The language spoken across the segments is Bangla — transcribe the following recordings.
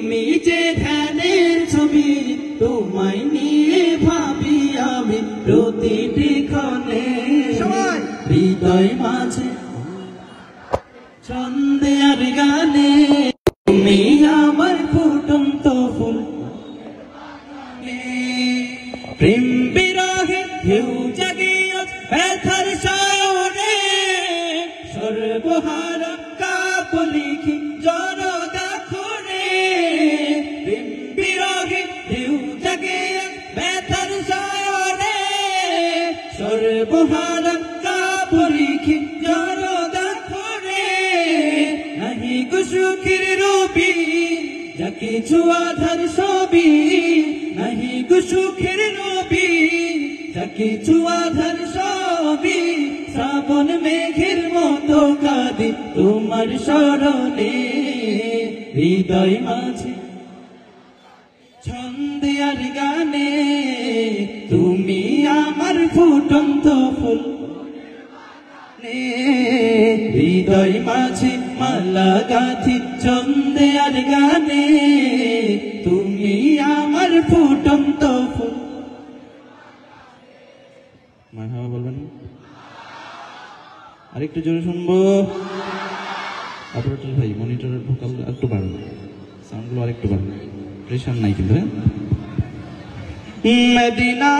তুমি যে ধ্যানের ছবি, তোমায় নিয়ে ভাবি আমি প্রতিটি ক্ষণে। হৃদয় মাঝে ছন্দে আর গানে, তুমি আমার ফুটন্ত ফুল। প্রেম বিরহে ঢেউ জাগিয়ে ব্যথার সায়নে, সর্বহারা কাপ লিখি জনতা খুনে। প্রেম বিরহে ঢেউ জাগিয়ে ব্যথার সায়নে, সর্বহারা কাপ লিখি জনতা খুনে। নাহি সুখের রবি যা কিছু আধার ছবি, নাহি সুখের রবি যা কিছু আধার ছবি। শ্রাবণ মেঘের মতো কাঁদি তোমার স্মরণে, হৃদয় মাঝে ছন্দে আর গানে, তুমি আমার ফুটন্ত ফুল। হৃদয় মাঝে মালা গাথি ছন্দে আর গানে, তুমি আমার ফুটন্ত ফুল। মারহাবা বলবেন? আরেকটু জোরে শুনবো। অপারেটর ভাই মনিটরের ভোকাল একটু বাড়ান, সাউন্ডগুলো আরেকটু বাড়ান, প্রেশার নাই কিন্তু। হ্যাঁ, মদিনা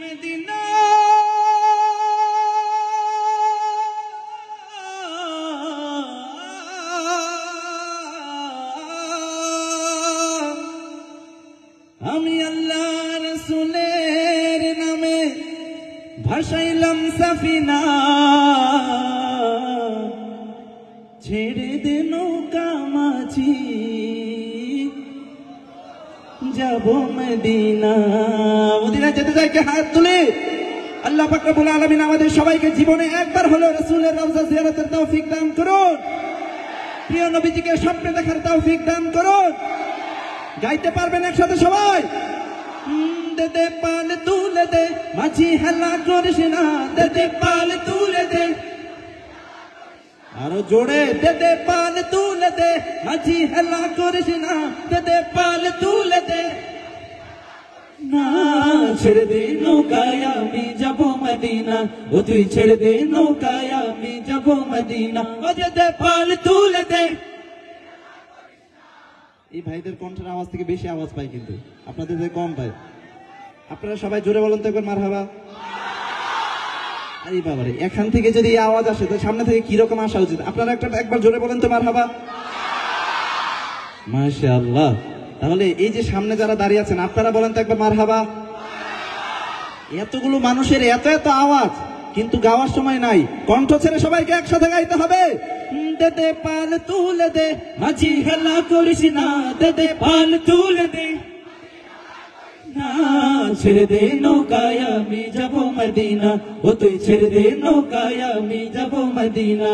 মদিনা আমি আল্লাহ রাসূলের নামে ভাসাইলাম সাফিনা, ছেড়ে দে নৌকা মাঝি যাব মদিনা। মদিনা যেতে চাই কে হাত তুলে? আল্লাহ পাক রব্বুল আলামিন আমাদের সবাইকে জীবনে একবার হলেও রাসূলের রওজা জিয়ারতের তৌফিক দান করুন। প্রিয় নবীজিকে স্বপ্নে দেখার তৌফিক দান করুন। গাইতে পারবেন একসাথে সবাই? দে দে পাল তুলে দে মাঝি হেলা করিস না, দে দে পাল তুলে দে। আরো জোরে, দে দে পাল তুলে দে মাঝি হেলা করিস না, দে দে পাল তুলে দে। না ছেড়ে দে নৌকায় আমি যাব মদিনা, ও তুই ছেড়ে দে নৌকায় আমি যাব মদিনা, ও দে দে পাল তুলে দে। এই ভাইদের কণ্ঠের আওয়াজ থেকে বেশি আওয়াজ পাই, কিন্তু আপনাদের কম পাই। আপনারা সবাই জোরে বলুন তো একবার মারহাবা। আরে বাবারে, এখান থেকে যদি এই আওয়াজ আসে তো সামনে থেকে কিরকম আসা উচিত? আপনারা একবার জোরে বলেন তো মারহাবা। মাশাআল্লাহ। তাহলে এই যে সামনে যারা দাঁড়িয়ে আছেন আপনারা বলেন তো একবার মারহাবা। এতগুলো মানুষের এত এত আওয়াজ, কিন্তু গাওয়ার সময় নাই। কণ্ঠ ছেড়ে সবাইকে একসাথে গাইতে হবে। দে দে পাল তুলে দে মাঝি হেলা করিস না, দে দে পাল তুলে দে। না ছেড়ে দে নৌকায় আমি যাব মদিনা, ও তুই ছেড়ে দে নৌকায় আমি যাব মদিনা।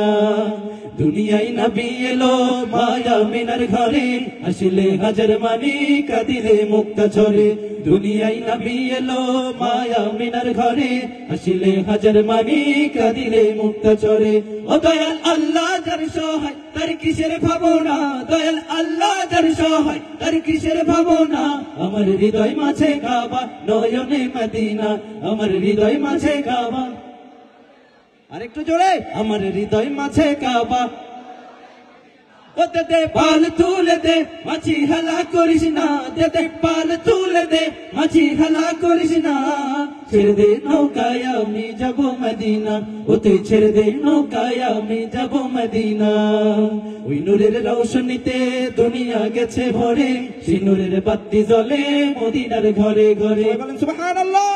দুনিয়ায় নবী এলো মায়া মিনার ঘরে, আসলে হাজার মানি কাঁদিলে মুক্তা ঝরে। দুনিয়ায় নবী এলো মায়া মিনার ঘরে, আসলে হাজার মানি কাঁদিলে মুক্তা ঝরে। ও দয়াল আল্লাহ যার সহায় তার কিসের ভাবনা, দয়াল আল্লাহ যার সহায় তার কিসের ভাবনা। আমার হৃদয় মাঝে কাবা নয়নে মদিনা, আমার হৃদয় মাঝে কাবা। আরেকটু জোরে, আমার হৃদয় মাঝে কাবা। ও দে দে পাল তুলে দে মাঝি হেলা করিস না, দে দে পাল তুলে দে মাঝি হেলা করিস না। ছেড়ে দে নৌকায় আমি যাব মদিনা, ও তুই ছেড়ে দে নৌকায় আমি যাব মদিনা। ওই নূরের রৌশনীতে দুনিয়া গেছে ভরে, সেই নূরের বাতি জ্বলে মদিনার ঘরে ঘরে। বলেন সুবহানাল্লাহ।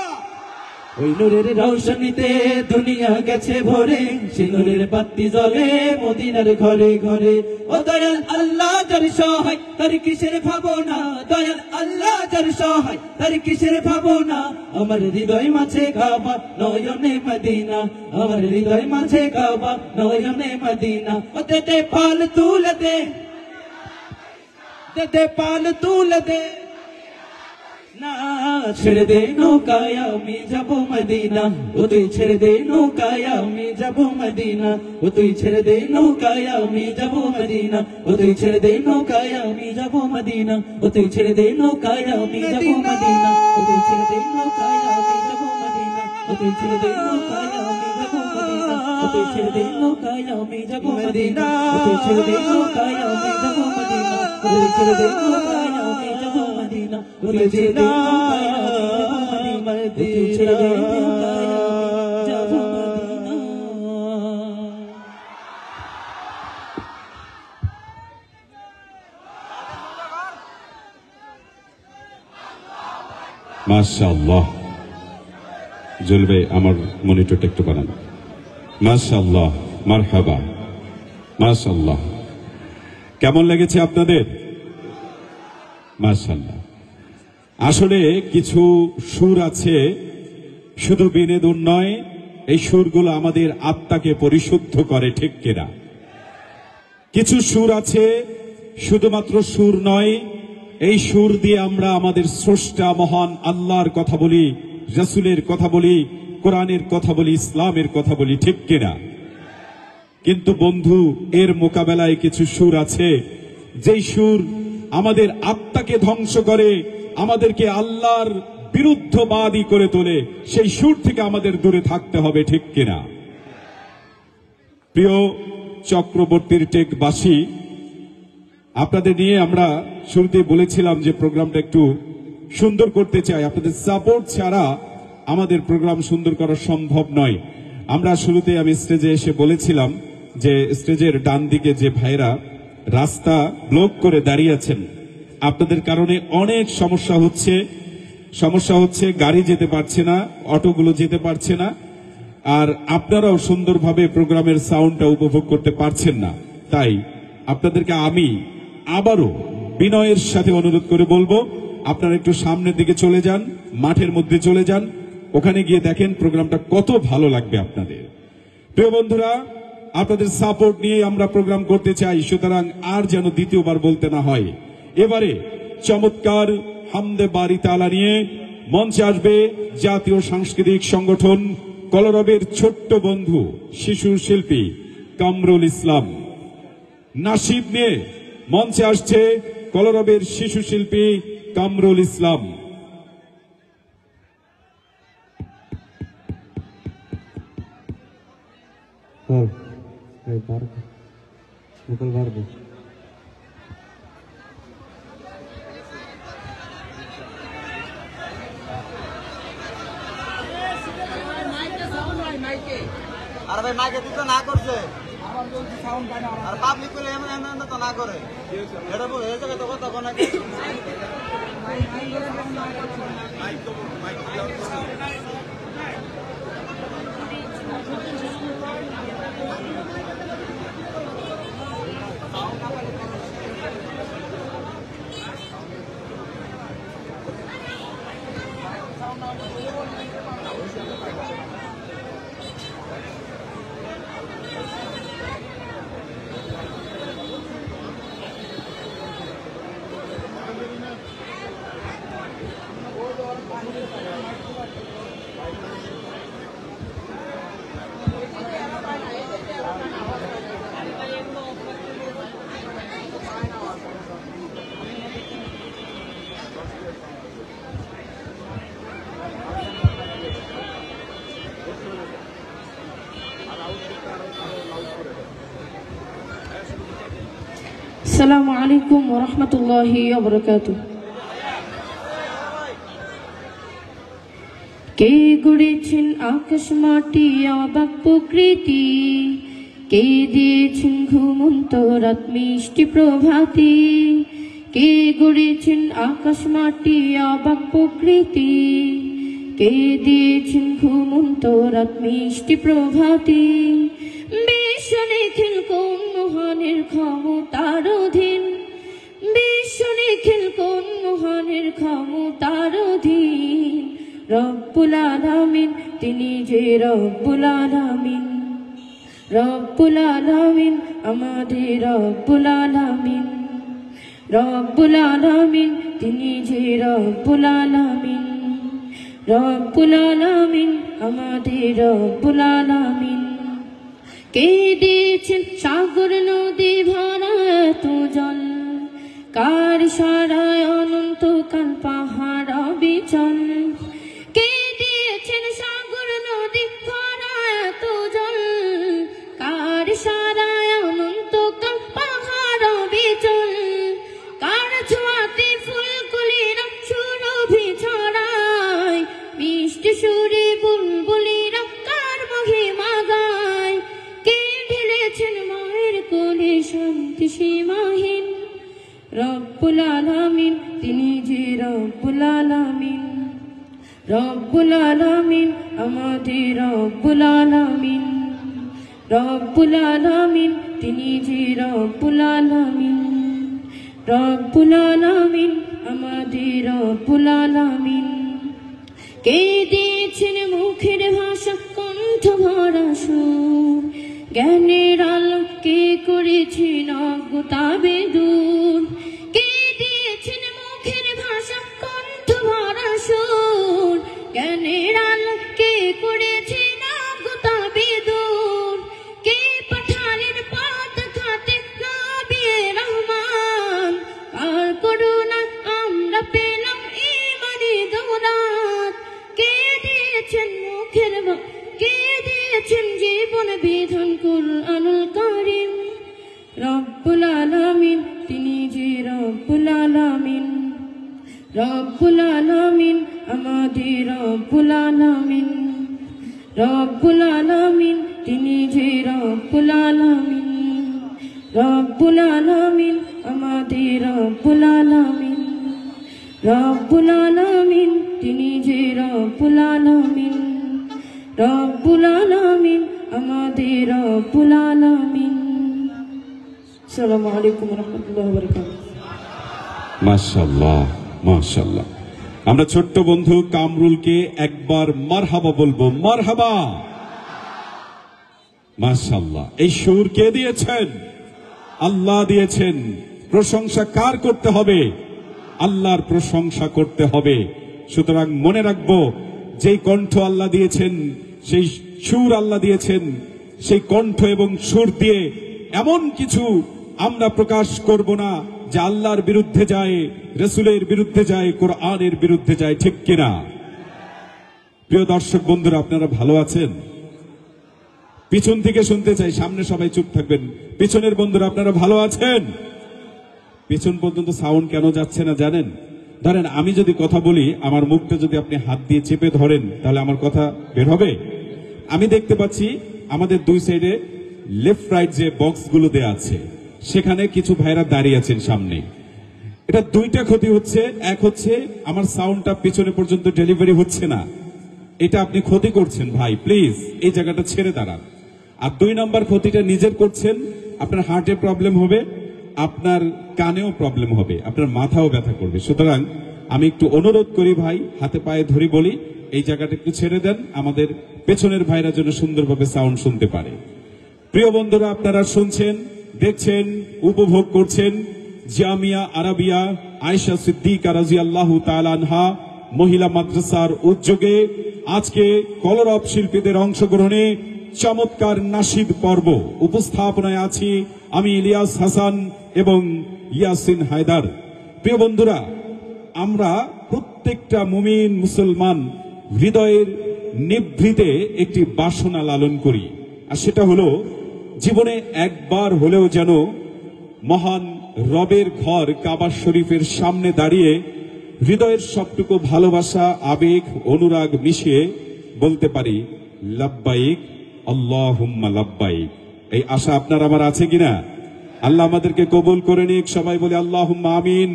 ওই নূরের রৌশনীতে দুনিয়া গেছে ভরে, সেই নূরের বাতি জ্বলে মদিনার ঘরে ঘরে। ও দয়াল আল্লাহ যার সহায় তার কিসের ভাবনা, দয়াল আল্লাহ যার সহায় তার কিসের ভাবনা। আমার হৃদয় মাঝে কাবা নয়নে মদিনা, আমার হৃদয় মাঝে কাবা নয়নে মদিনা। ও দে দে পাল তুলে দে, দে দে পাল তুলে দে। না ছেড়ে দে নৌকায় আমি যাব মদিনা, ও তুই ছেড়ে দে নৌকায় আমি যাব মদিনা, ও তুই ছেড়ে দে নৌকায় আমি যাব মদিনা, ও তুই ছেড়ে দে নৌকায় আমি যাব মদিনা, ও তুই ছেড়ে দে নৌকায় আমি যাব মদিনা, ও তুই ছেড়ে দে নৌকায় আমি যাব মদিনা, ও তুই ছেড়ে দে নৌকায় আমি যাব মদিনা, ও তুই ছেড়ে দে নৌকায় আমি যাব মদিনা, ও তুই ছেড়ে দে নৌকায় আমি যাব মদিনা, ও তুই ছেড়ে দে নৌকায় আমি যাব মদিনা, ও তুই ছেড়ে দে নৌকায় মাশাআল্লাহ। জ্বলবে আমার মনিটরটা একটু বানান। মাশাআল্লাহ, মারহাবা, মাশাআল্লাহ। কেমন লেগেছে আপনাদের? মাশাআল্লাহ। আসলে কিছু সুর আছে শুধু বিনোদন নয়, এই সুরগুলো আমাদের আত্মাকে পরিশুদ্ধ করে, ঠিক কিনা? কিছু সুর আছে শুধুমাত্র সুর নয়, এই সুর দিয়ে আমরা আমাদের স্রষ্টা মহান আল্লাহর কথা বলি, রাসূলের কথা বলি, কোরআনের কথা বলি, ইসলামের কথা বলি, ঠিক কিনা? কিন্তু বন্ধু, এর মোকাবেলায় কিছু সুর আছে যেই সুর আমাদের আত্মাকে ধ্বংস করে, আমাদেরকে আল্লাহর বিরুদ্ধবাদী করে তোলে। সেই সুর থেকে আমাদের দূরে থাকতে হবে, ঠিক কিনা? প্রিয় চক্রবর্তীর টেকবাসী, আপনাদের নিয়ে আমরা শুরুতে বলেছিলাম যে প্রোগ্রামটা একটু সুন্দর করতে চাই। আপনাদের সাপোর্ট ছাড়া আমাদের প্রোগ্রাম সুন্দর করা সম্ভব নয়। আমরা শুরুতে আমি স্টেজে এসে বলেছিলাম যে স্টেজের ডান দিকে যে ভাইরা রাস্তা ব্লক করে দাঁড়িয়ে আছেন, আপনাদের কারণে অনেক সমস্যা হচ্ছে, গাড়ি যেতে পারছে না, অটোগুলো যেতে পারছে না, আর আপনারাও সুন্দরভাবে প্রোগ্রামের সাউন্ডটা উপভোগ করতে পারছেন না। তাই আপনাদেরকে আমি আবারও বিনয়ের সাথে অনুরোধ করে বলবো, আপনারা একটু সামনের দিকে চলে যান, মাঠের মধ্যে চলে যান, ওখানে গিয়ে দেখেন প্রোগ্রামটা কত ভালো লাগবে আপনাদের। প্রিয় বন্ধুরা, আপনাদের সাপোর্ট নিয়ে আমরা প্রোগ্রাম করতে চাই, সুতরাং আর যেন দ্বিতীয়বার বলতে না হয়। এবারে চমৎকার হামদে বাড়ি তালা নিয়ে মঞ্চে আসবে জাতীয় সাংস্কৃতিক সংগঠন কলরবের ছোট্ট বন্ধু শিশু শিল্পী কামরুল ইসলাম। নাশিদ নিয়ে মঞ্চে আসছে কলরবের শিশু শিল্পী কামরুল ইসলাম। আর ভাই মাইকে দিতে না করছে, আর পাবলিক করে এমন এমন তো না করে, এটা হয়ে যাবে তো কথা কোনো। আসসালামু আলাইকুম ওয়া রাহমাতুল্লাহি ওয়া বারাকাতুহু। কে গড়েছেন আকাশ মাটি অবাক প্রকৃতি, কে দিয়েছেন ঘুমন্ত রাত মিষ্টি প্রভাতি, কে গড়েছেন আকাশ মাটি অবাক প্রকৃতি, কে দিয়েছেন ঘুমন্ত রাত মিষ্টি প্রভাতি। বিশ্ব নিখিল কোন মহানের ক্ষমতার অধীন, বিশ্ব নিখিল কোন মহানের ক্ষমতার অধীন। রব্বুল আলামিন তিনি যে রব্বুল আলামিন, রব্বুল আলামিন আমাদের রব্বুল আলামিন। রব্বুল আলামিন তিনি যে রব্বুল আলামিন, রব্বুল আলামিন আমাদের রব্বুল আলামিন। কে দিয়েছেন সাগর নদী ভরা এত জল, কার সারায় অনন্তকাল পাহাড় বিচল। কে দিয়েছেন সাগর নদী ভরা এত জল, কার সারায় অনন্তকাল পাহাড় বিচল। কার ছোঁয়াতে ফুলকুলিরা সুরভি ছড়ায়, মিষ্টি সুরে বুলবুলিরা কার মহিমা গায়। কে ঢেলেছেন মায়ের কোলে শান্তি সীমাহীন, রব্বুল আলামিন তিনি যে রব্বুল আলামিন, রব্বুল আলামিন আমাদের রব্বুল আলামিন, রব্বুল আলামিন তিনি যে রব্বুল আলামিন, রব্বুল আলামিন আমাদের রব্বুল আলামিন। কে দিয়েছেন মুখের ভাষা কণ্ঠ ভরা সুর, জ্ঞানের আলো কে করেছেন অজ্ঞতা বেদূর। কে দিয়েছেন মুখের ভাষা কণ্ঠ ভরা সুর, জ্ঞানের আলো কে করেছেন অজ্ঞতা বেদূর। কে পাঠালেন পথ খাতে নবী রহমান, কার করুণা আমরা পেলাম ঈমানি দৌলত। কে দিয়েছেন মুখের কে দিয়েছেন জীবন বিধান কুরআনুল কারীম, রব্বুল আলামিন তিনি যে রব্বুল আলামিন, রব্বুল আলামিন আমাদের রব্বুল আলামিন, রব্বুল আলামিন তিনি যে রব্বুল আলামিন, রব্বুল আলামিন আমাদের রব্বুল আলামিন, রব্বুল আলামিন তিনি যে রব্বুল আলামিন, রব্বুল আলামিন আমাদের রব্বুল আলামিন। আসসালামু আলাইকুম ওয়া রাহমাতুল্লাহি ওয়া বারাকাতুহু। মাশাআল্লাহ, মাশাআল্লাহ। আমরা ছোট্ট বন্ধু কামরুলকে একবার মারহাবা বলবো, মারহাবা। মাশাআল্লাহ। এই সুর কে দিয়েছেন? আল্লাহ দিয়েছেন। প্রশংসা কার করতে হবে? আল্লাহর প্রশংসা করতে হবে। সুতরাং মনে রাখবো, যেই কণ্ঠ আল্লাহ দিয়েছেন, সেই সুর আল্লাহ দিয়েছেন, সেই কণ্ঠ এবং সুর দিয়ে এমন কিছু আমরা প্রকাশ করব না যে আল্লাহর বিরুদ্ধে যায়, রাসূলের বিরুদ্ধে যায়, কোরআনের বিরুদ্ধে যায়, ঠিক কিনা? প্রিয় দর্শক বন্ধুরা, আপনারা ভালো আছেন? পিছন থেকে শুনতে চাই, সামনে সবাই চুপ থাকবেন। পিছনের বন্ধুরা আপনারা ভালো আছেন? পিছন পর্যন্ত সাউন্ড কেন যাচ্ছে না জানেন? ধরেন আমি যদি কথা বলি, আমার মুখটা যদি আপনি হাত দিয়ে চেপে ধরেন, তাহলে আমার কথা বের হবে? আমি দেখতে পাচ্ছি আমাদের দুই সাইডে লেফট রাইট যে বক্সগুলো দেয়া আছে, সেখানে কিছু ভাইরা দাঁড়িয়ে আছেন সামনে। এটা দুইটা ক্ষতি হচ্ছে। এক হচ্ছে আমার সাউন্ডটা পিছনে পর্যন্ত ডেলিভারি হচ্ছে না, এটা আপনি ক্ষতি করছেন ভাই, প্লিজ এই জায়গাটা ছেড়ে দাঁড়ান। আর দুই নাম্বার ক্ষতিটা নিজের করছেন, আপনার হার্টে প্রবলেম হবে, আপনার কানেও প্রবলেম হবে, আপনার মাথাও ব্যথা করবে। সুতরাং আমি একটু অনুরোধ করি ভাই, হাতে পায়ে ধরি বলি, এই জায়গাটা একটু ছেড়ে দেন, আমাদের পেছনের ভাইরা যেন সুন্দরভাবে সাউন্ড শুনতে পারে। প্রিয় বন্ধুরা, আপনারা শুনছেন, দেখছেন, উপভোগ করছেন জামিয়া আরাবিয়া আয়েশা সিদ্দিকা রাদিয়াল্লাহু তাআলা আনহা মহিলা মাদ্রাসার উদ্যোগে আজকে কলরব শিল্পীদের অংশগ্রহণে চমৎকার নাশিদ পর্ব উপস্থাপনায় আছি আমি ইলিয়াস হাসান এবং ইয়াসিন হায়দার। প্রিয় বন্ধুরা, আমরা প্রত্যেকটা মুমিন মুসলমান হৃদয়ের নিভৃতে একটি বাসনা লালন করি, আর সেটা হলো জীবনে একবার হলেও যেন মহান রবের ঘর কাবা শরীফের সামনে দাঁড়িয়ে হৃদয়ের সবটুকু ভালোবাসা, আবেগ, অনুরাগ মিশিয়ে বলতে পারি লাব্বাইক আল্লাহুম্মা লাব্বাইক। এই আশা আপনার আমার আছে কিনা? আল্লাহ আমাদেরকে কবুল করে নিক, সবাই বলে আল্লাহুম্মা আমিন।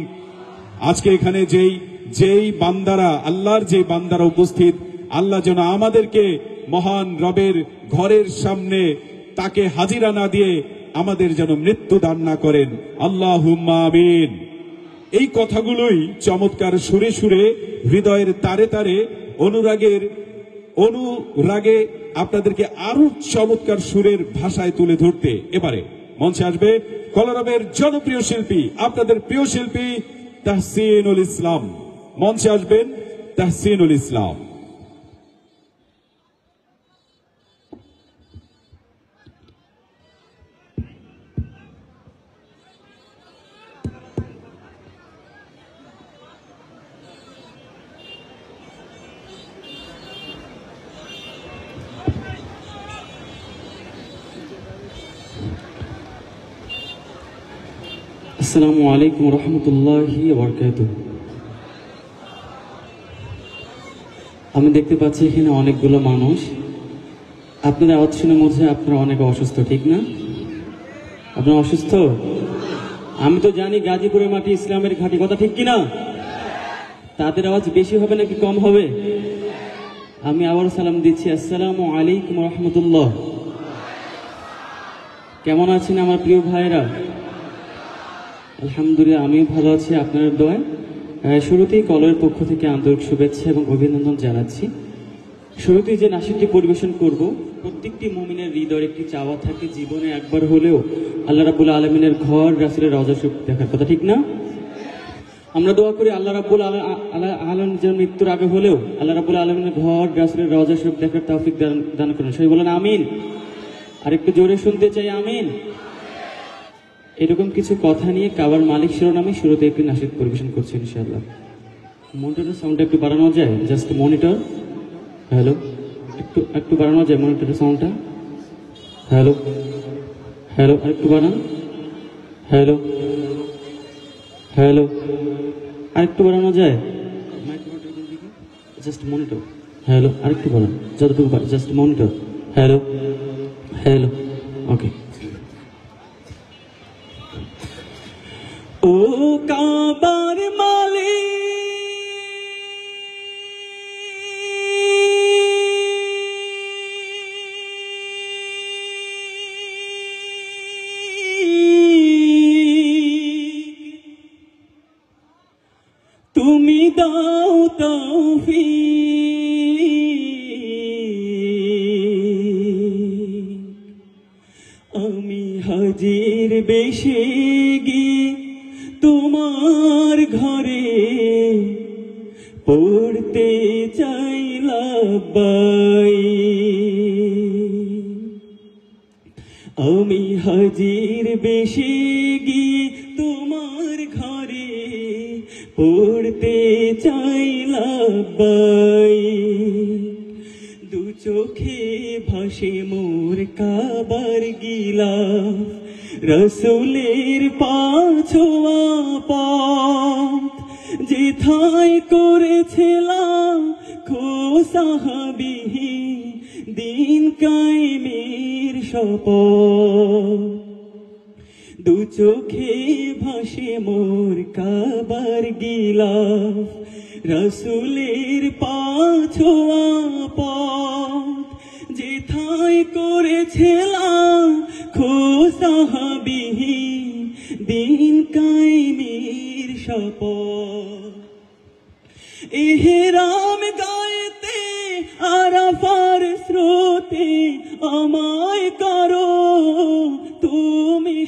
আজকে এখানে যেই বান্দারা, আল্লাহর যে বান্দারা উপস্থিত, আল্লাহ যেন আমাদেরকে মহান রবের ঘরের সামনে তাকে হাজিরা না দিয়ে আমাদের যেন মৃত্যু দান না করেন, আল্লাহুম্মা আমিন। এই কথাগুলোই চমৎকার সুরে সুরে, হৃদয়ের তারে তারে, অনুরাগে আপনাদেরকে আরো চমৎকার সুরের ভাষায় তুলে ধরতে এবারে মঞ্চে আসবে কলরবের জনপ্রিয় শিল্পী, আপনাদের প্রিয় শিল্পী তাহসিনুল ইসলাম। মঞ্চে আসবেন তাহসিনুল ইসলাম। আসসালামু আলাইকুম রহমতুল্লাহি ওয়া বারাকাতুহু। আমি দেখতে পাচ্ছি এখানে অনেকগুলো মানুষ। আপনাদের আওয়াজ শুনে মধ্যে আপনারা অনেক অসুস্থ, ঠিক না? আপনারা অসুস্থ? আমি তো জানি গাজীপুরের মাটি ইসলামের ঘাঁটি, কথা ঠিক কিনা? তাদের আওয়াজ বেশি হবে নাকি কম হবে? আমি আবার সালাম দিচ্ছি, আসসালামু আলাইকুম রহমতুল্লাহ। কেমন আছেন আমার প্রিয় ভাইরা? আলহামদুলিল্লাহ, আমিও ভালো আছি আপনার দোয়ায়। শুরুতেই কলের পক্ষ থেকে আন্তরিক শুভেচ্ছা এবং অভিনন্দন জানাচ্ছি। শুরুতেই যে নাশিদটি পরিবেশন করব, প্রত্যেকটি মুমিনের হৃদয়ের একটি চাওয়া থাকে জীবনে একবার হলেও আল্লাহ রাব্বুল আলামিনের ঘর, রাসূলের রওজা শরীফ দেখার, কথা ঠিক না? আমরা দোয়া করি আল্লাহ রাব্বুল আলামিন যেন মৃত্যুর আগে হলেও আল্লাহ রাব্বুল আলামিনের ঘর, রাসূলের রওজা শরীফ দেখার তৌফিক দান করেন। সবাই বলেন আমিন। আর একটু জোরে শুনতে চাই, আমিন। এরকম কিছু কথা নিয়ে কাবার মালিক শিরোনামে শুরুতে একটি নাশিদ পরিবেশন করছি ইনশাআল্লাহ। মনিটরের সাউন্ডটা একটু বাড়ানো যায়? জাস্ট মনিটর, হ্যালো, একটু বাড়ানো যায় মনিটরের সাউন্ডটা? হ্যালো হ্যালো, আরেকটু বাড়ান। হ্যালো হ্যালো, আরেকটু বাড়ানো যায়? জাস্ট মনিটর, হ্যালো, আরেকটু বাড়ান, যতটুকু পারে, জাস্ট মনিটর, হ্যালো হ্যালো, ওকে। ও কাবার মালিক, তুমি দাও তৌফিক, আমি হাজির বেশে গিয়ে তোমার ঘরে পড়তে চাই লাব্বাই, আমি হাজির বেশে গিয়ে তোমার ঘরে পড়তে চাই লাব্বাই, দু চোখে ভাসে মোর কাবার গিলাফ, রসুলের পাছোয়া পথ, যেথায় করেছিলাম খো সাহাবী দিন কায়েমের শপথ, দু চোখে ভাসে মোর কাবার গিলাফ, রসুলের পাছোয়া পথ, যেথায় করেছিলাম খো সাহাবী দিন কায়েমের শপথ, ইহরাম গাইতে আরাফার স্রোতে আমায় করো তুমি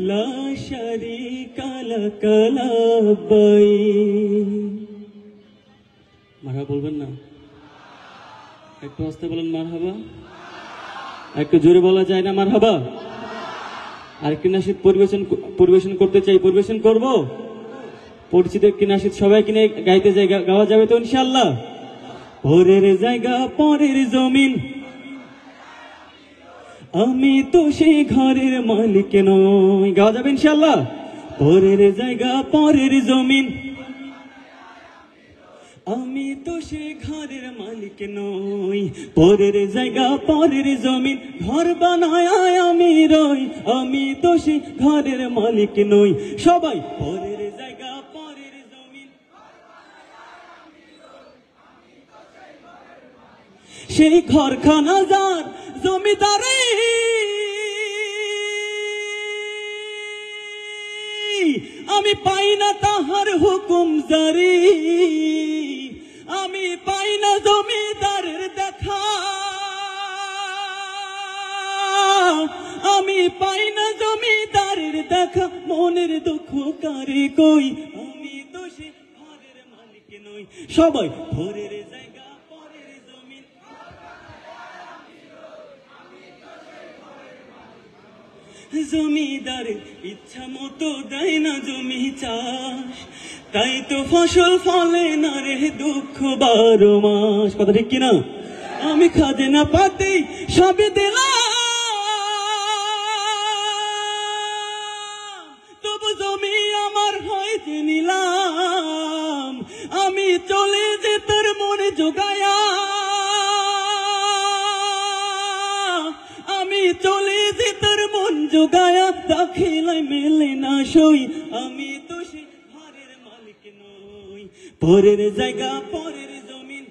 লা শারীকা লাক লাব্বাইক। মারহাবা বলবেন না? একটু আস্তে বলেন মারহাবা। একটু জোরে বলা যায় না মারহাবা? আরেকটি নাশিদ পরিবেশন করতে চাই, পরিবেশন করব। পরিচিত একটি নাশিদ সবাই কিনে গাইতে যাই, গাওয়া যাবে তো ইনশাআল্লাহ? পরের জায়গা পরের জমিন, আমি তো সেই ঘরের মালিক নই, গাওয়া যাবে ইনশাআল্লাহ? পরের জায়গা পরের জমিন, আমি তো সে ঘরের মালিক নই, পরের জায়গা পরের জমিন, ঘর বানায় আমি রই, আমি তো সে ঘরের মালিক নই। সবাই পরের জায়গা পরের জমিন, সেই ঘরখানা যার জমিদারি, আমি পাই না তাহার হুকুম জারি, আমি পাই না জমিদারের দেখা, আমি পাই না জমিদারের দেখা মনের দুঃখ কারে কই, আমি তো সে ঘরের মালিক নই। সবাই ভোরের জায়গা পরের জমিন, জমিদারের ইচ্ছা মতো দেয় না জমি চাষ, তাই তো ফসল ফলে না রে দুঃখ 12 মাস। কথা ঠিক কিনা? আমি খাজনা পাতে সবে দিলাম, তবু জমি আমার হইতে নিলাম। আমি চলে যে তোর মনে জোগায়া, আমি চলে যে তোর মন জোগায়া, দাখিলাই মেলে না সই, আমি তো সে ঘরের মালিক নই। পরের জায়গা পরের জমিন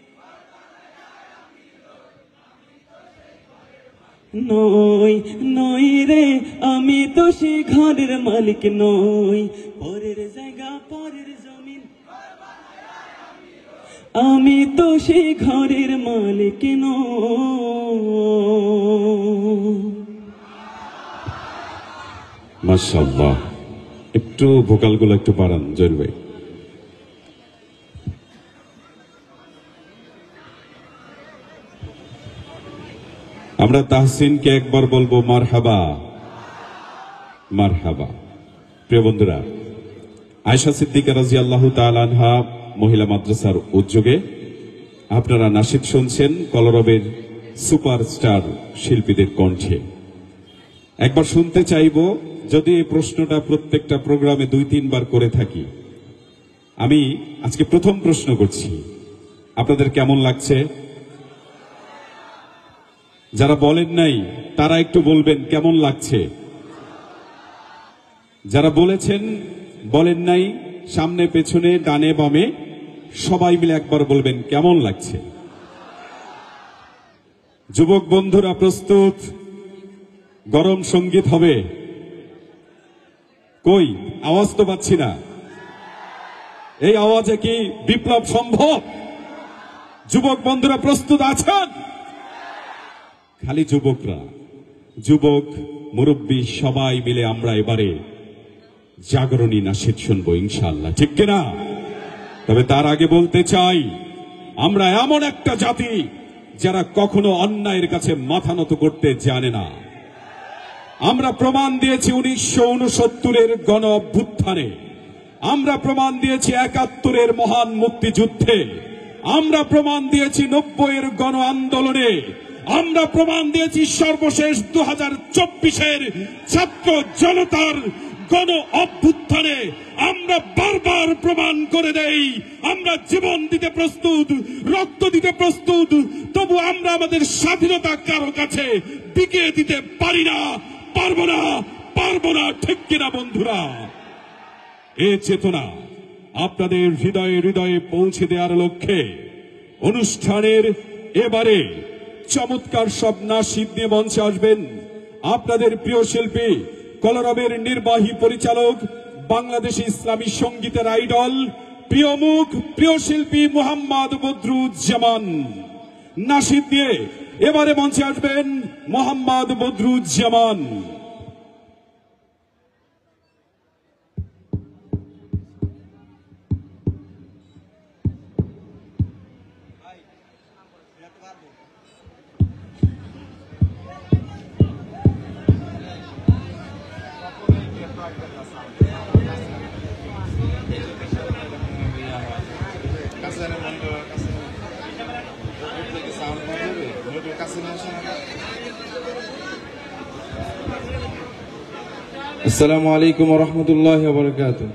নই, নই রে, আমি তো সে ঘরের মালিক নই। পরের জায়গা পরের জমিন, আমি তো সে ঘরের মালিক নই। মাশাআল্লাহ, একটু ভোকালগুলো একটু বাড়ান জহির ভাই। আমরা তাহসিনকে একবার বলবো মারহাবা, মারহাবা। প্রিয় বন্ধুরা, আয়েশা সিদ্দিকা রাদিয়াল্লাহু তাআলা আনহা মহিলা মাদ্রাসার উদ্যোগে আপনারা নাশিদ শুনছেন কলরবের সুপারস্টার শিল্পীদের কণ্ঠে। একবার শুনতে চাইব, যদি এই প্রশ্নটা প্রত্যেকটা প্রোগ্রামে 2-3 বার করে থাকি। আমি আজকে প্রথম প্রশ্ন করছি, আপনাদের কেমন লাগছে? যারা বলেন নাই তারা একটু বলবেন কেমন লাগছে। যারা বলেছেন বলেন নাই, সামনে পেছনে ডানে বামে সবাই মিলে একবার বলবেন কেমন লাগছে। যুবক বন্ধুরা প্রস্তুত? গরম সঙ্গীত হবে। কই আওয়াজ তো পাচ্ছি না, এই আওয়াজে কি বিপ্লব সম্ভব? যুবক বন্ধুরা প্রস্তুত আছেন? খালি যুবকরা, যুবক মুরব্বী সবাই মিলে আমরা এবারে জাগরণী নাশিদ শুনবো ইনশাআল্লাহ, ঠিক কিনা? তবে তার আগে বলতে চাই, আমরা এমন একটা জাতি যারা কখনো অন্যায়ের কাছে মাথা নত করতে জানে না। আমরা প্রমাণ দিয়েছি 1969-এর গণ অভ্যুত্থানে, আমরা প্রমাণ দিয়েছি 71-এর মহান মুক্তিযুদ্ধে, আমরা প্রমাণ দিয়েছি 90-এর গণ আন্দোলনে, আমরা প্রমাণ দিয়েছি সর্বশেষ 2024-এর ছাত্র জনতার গণ অভ্যুত্থানে। আমরা বারবার প্রমাণ করে দেই আমরা জীবন দিতে প্রস্তুত, রক্ত দিতে প্রস্তুত, তবু আমরা আমাদের স্বাধীনতা কারো কাছে বিকিয়ে দিতে পারি না, পারবো না, পারবো না, ঠিক কিনা বন্ধুরা? এ চেতনা আপনাদের হৃদয়ে হৃদয়ে পৌঁছে দেওয়ার লক্ষ্যে অনুষ্ঠানের এবারে চমৎকার সব নাশিদ নিয়ে মঞ্চে আসবেন আপনাদের প্রিয় শিল্পী, কলরবের নির্বাহী পরিচালক, বাংলাদেশী ইসলামী সঙ্গীতের আইডল, প্রিয় মুখ, প্রিয় শিল্পী মোহাম্মদ বদরুজ্জামান। নাশিদ দিয়ে এবারে মঞ্চে আসবেন মোহাম্মদ বদরুজ্জামান। আসসালামু আলাইকুম ওয়া রাহমাতুল্লাহি ওয়া বারাকাতুহু।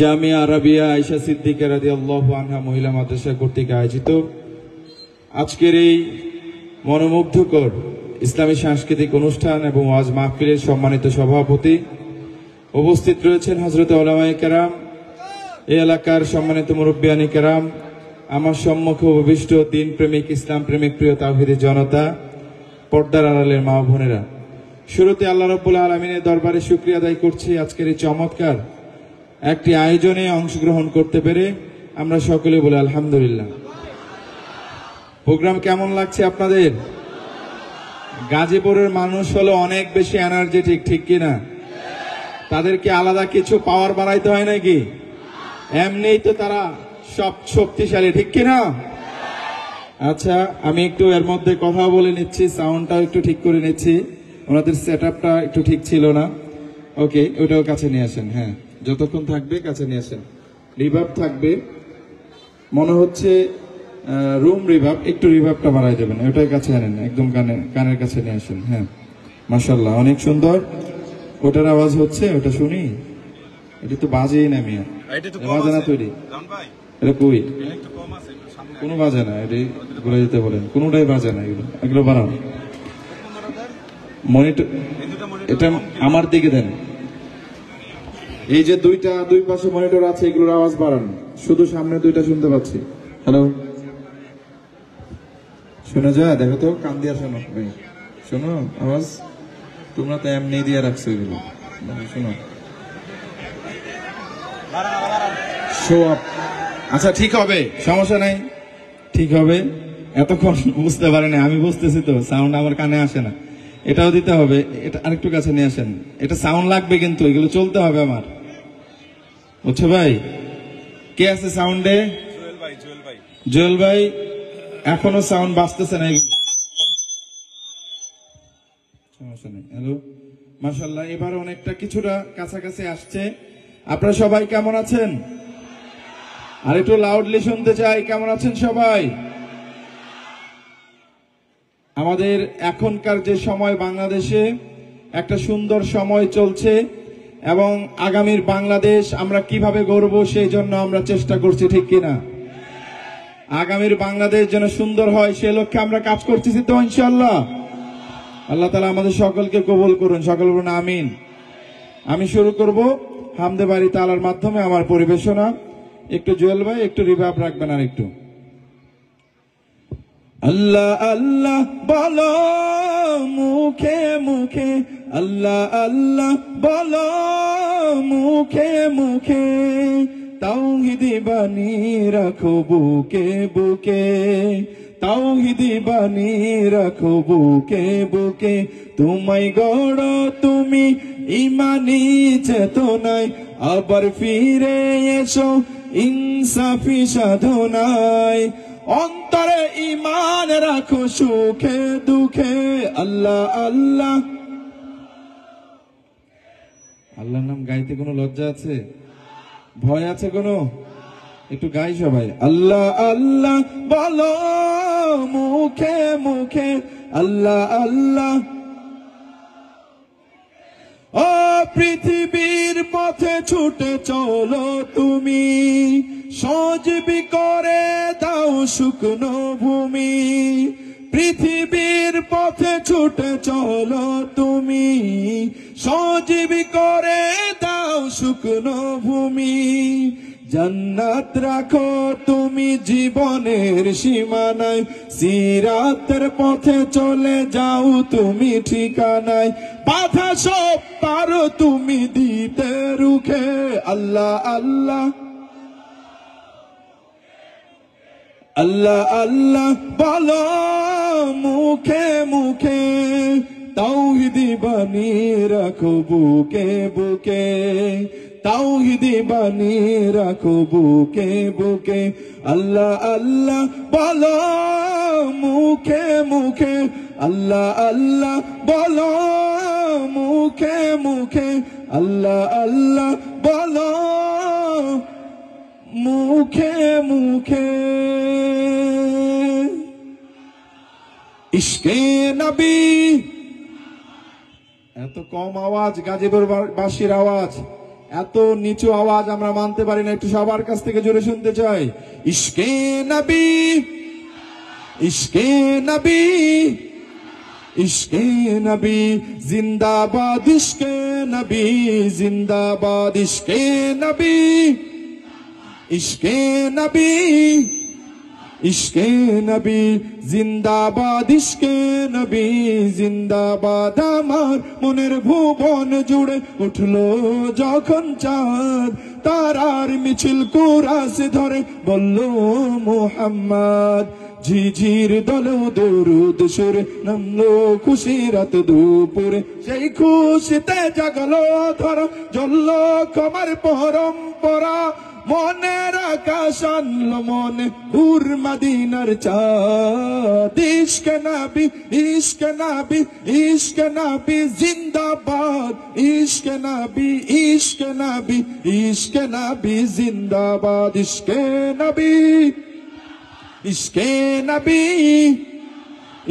জামিয়া আরাবিয়া আয়েশা সিদ্দিকা রাদিয়াল্লাহু আনহা মহিলা মাদ্রাসা কর্তৃক আয়োজিত আজকের এই মনোমুগ্ধকর ইসলামী সাংস্কৃতিক অনুষ্ঠান এবং ওয়াজ মাহফিলের সম্মানিত সভাপতি, উপস্থিত রয়েছেন হযরত উলামায়ে কেরাম, এই এলাকার সম্মানিত মুরব্বিয়ানে কেরাম, আমার সম্মুখে উপবিষ্ট দিন প্রেমিক, ইসলাম প্রেমিক, প্রিয় তাওহীদি জনতা, পর্দার আড়ালের মা বোনেরা। শুরুতে আল্লাহ রাব্বুল আলামিনের দরবারে শুকরিয়া আদায় করছি আজকের এই চমৎকার একটি আয়োজনে অংশগ্রহণ করতে পেরে। আমরা সকলে বলি আলহামদুলিল্লাহ। প্রোগ্রাম কেমন লাগছে আপনাদের? গাজীপুরের মানুষ হলো অনেক বেশি এনার্জেটিক, ঠিক কিনা? তাদেরকে আলাদা কিছু পাওয়ার বাড়াইতে হয় নাকি? এমনিই তো তারা সব শক্তিশালী, ঠিক কিনা? আচ্ছা, আমি একটু এর মধ্যে কথা বলে নিচ্ছি, সাউন্ডটাও একটু ঠিক করে নিচ্ছি। ওনাদের সেটআপটা একটু ঠিক ছিল না। ওকে, ওটাও কাছে নিয়ে আসেন। হ্যাঁ, যতক্ষণ থাকবে কাছে নিয়ে আসেন। রিভার্ব থাকবে, মনে হচ্ছে রুম রিভার্ব, একটু রিভার্বটা বাড়াই দেবেন। ওটাই কাছে আনেন, একদম কানের কাছে নিয়ে আসেন। হ্যাঁ, মাশাআল্লাহ, অনেক সুন্দর। ওটার আওয়াজ হচ্ছে, ওটা শুনি। এটা তো বাজেই না মিয়া, বাজে না তৈরি। এটা কই? কোনো বাজে না, এটি বলে দিতে বলেন। কোনোটাই বাজে না, এগুলো বাড়ান। মনিটর এটা আমার দিকে দেন। এই যে দুই পাশে মনিটর আছে, এগুলোর আওয়াজ বাড়ান। শুধু সামনে দুইটা শুনতে পাচ্ছি। হ্যালো, শোনা যায়? দেখো তো, কান দিয়া শোনো ভাই, শোনো আওয়াজ। তোমরা তো এমনি দিয়ে রাখছো এগুলো, শোনো। Show up. আচ্ছা, ঠিক হবে, সমস্যা নাই, ঠিক হবে। এতক্ষণ বুঝতে পারেনি, আমি বুঝতেছি তো, সাউন্ড আমার কানে আসে না। এটাও দিতে হবে। এটা আরেকটু কাছে নিয়ে আসেন। এটা সাউন্ড লাগবে কিন্তু, এগুলো চলতে হবে আমার, বুঝছো ভাই? কে আছে সাউন্ডে? জুয়েল ভাই। এখনো সাউন্ড বাজতেছে না, এগুলো সমস্যা নেই। হ্যালো, মাশাআল্লাহ, এবার অনেকটা কিছুটা কাছাকাছি আসছে। আপনারা সবাই কেমন আছেন? আর একটু লাউডলি শুনতে চাই, কেমন আছেন সবাই? আমাদের এখনকার যে সময়, বাংলাদেশে একটা সুন্দর সময় চলছে এবং আগামীর বাংলাদেশ আমরা কিভাবে গড়ব সেই জন্য আমরা চেষ্টা করছি, ঠিক কিনা? আগামীর বাংলাদেশ যেন সুন্দর হয় সে লক্ষ্যে আমরা কাজ করতেছি তো ইনশাআল্লাহ। আল্লাহ তাআলা আমাদের সকলকে কবুল করুন, সকল বলুন আমিন। আমি শুরু করব হামদে বাড়ি তাআলার মাধ্যমে আমার পরিবেশনা। একটু জুয়েল ভাই একটু রিভার্ব রাখবেন, আর একটু। আল্লাহ আল্লাহ বলো মুখে মুখে, আল্লাহ আল্লাহ বলো মুখে মুখে, তাওহীদি বাণী রাখো বুকে বুকে, তাওহীদি বাণী রাখো বুকে বুকে। তোমায় গড়ো তুমি ইমানি চেতনায়, আবার ফিরে এসো ইনসাফি সাধনায়। অন্তরে ঈমান রাখো সুখে দুঃখে, আল্লাহ আল্লাহ। আল্লাহর নাম গাইতে কোনো লজ্জা আছে? ভয় আছে কোনো? একটু গাই সবাই। আল্লাহ আল্লাহ বলো মুখে মুখে, আল্লাহ আল্লাহ। ও পৃথিবীর পথে ছুটে চলো তুমি, সজীবী করে দাও শুকনো ভূমি। পৃথিবীর পথে ছুটে চলো তুমি, সজীবী করে দাও শুকনো ভূমি। জান্নাত রাখো তুমি জীবনের সীমানায়, সিরাতের পথে চলে যাও তুমি ঠিকানায়। বাধা সব পারো তুমি দিতে রুখে, আল্লাহ আল্লাহ। আল্লাহ আল্লাহ বলো মুখে মুখে, তাওহীদি বাণী রাখো বুকে বুকে, তাওহীদি বাণী রাখো বুকে বুকে। আল্লাহ আল্লাহ বলো মুখে মুখে, আল্লাহ আল্লাহ বলো মুখে মুখে, আল্লাহ আল্লাহ বলো মুখে মুখে। ইশকে নবী। এত কম আওয়াজ, গাজীপুর বাসীর আওয়াজ, এত নিচু আওয়াজ আমরা মানতে পারি না। একটু সবার কাছ থেকে জোরে শুনতে চাই। ইশকে নবী, ইশকে নবী, ইশকে নবী জিন্দাবাদ, ইশকে নবী জিন্দাবাদ, ইশকে নবী, ইশকে নবী, ইশকে নবী জিন্দাবাদ, ইশকে নবী জিন্দাবাদ। আমার মনের ভুবন জুড়ে উঠলো যখন চাঁদ, তারার মিছিল কুরাস ধরে বলল মুহাম্মদ। ঝিঝির দলেও দরুদ সুরে নামলো খুশি রাত দুপুরে, সেই খুশিতে জাগলো ধরা জ্বললো ক্ষমার পরম্পরা, মনের আকাশ আনলো মনে হুর মদিনার চাঁদ। ইশকে নবী ইশকে নবী ইশকে নবী জিন্দাবাদ, ইশকে নবী ইশকে নবী ইশকে নবী জিন্দাবাদ, ইশকে নবী ইশকে নবী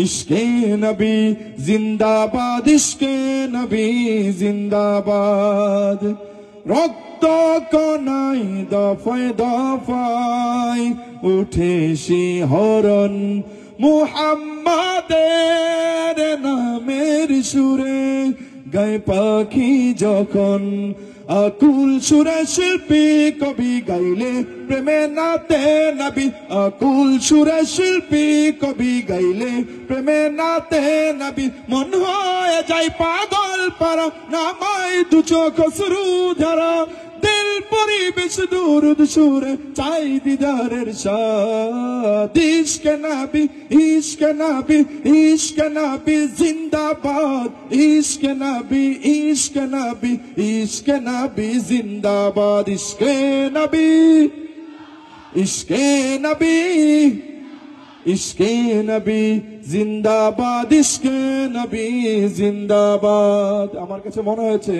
ইশকে নবী জিন্দাবাদ, ইশকে নবী জিন্দাবাদ। রক্ত কণায় দফায় দফায় উঠে শিহরণ, মুহাম্মাদের নামের সুরে গায় পাখি যখন, আকুল সুরে শিল্পী কবি গাইলে প্রেমে নাতে নবী, আকুল সুরে শিল্পী কবি গাইলে প্রেমে নাতে নবী, মন হয়ে যায় পাগল পারা নামায় দু চোখ শুরু ধারা, দিল পরিবেশ দুরুদ সুরে চাই দিদারের সাথ। ইশকে নবী ইশকে নবী ইশকে নবী জিন্দাবাদ, ইশকে নবী ইশকে নবী ইশকে নবী জিন্দাবাদ, ইশকে নবী ইশকে নবী ইশকে নবী জিন্দাবাদ, ইশকে নবী জিন্দাবাদ। আমার কাছে মনে হয়েছে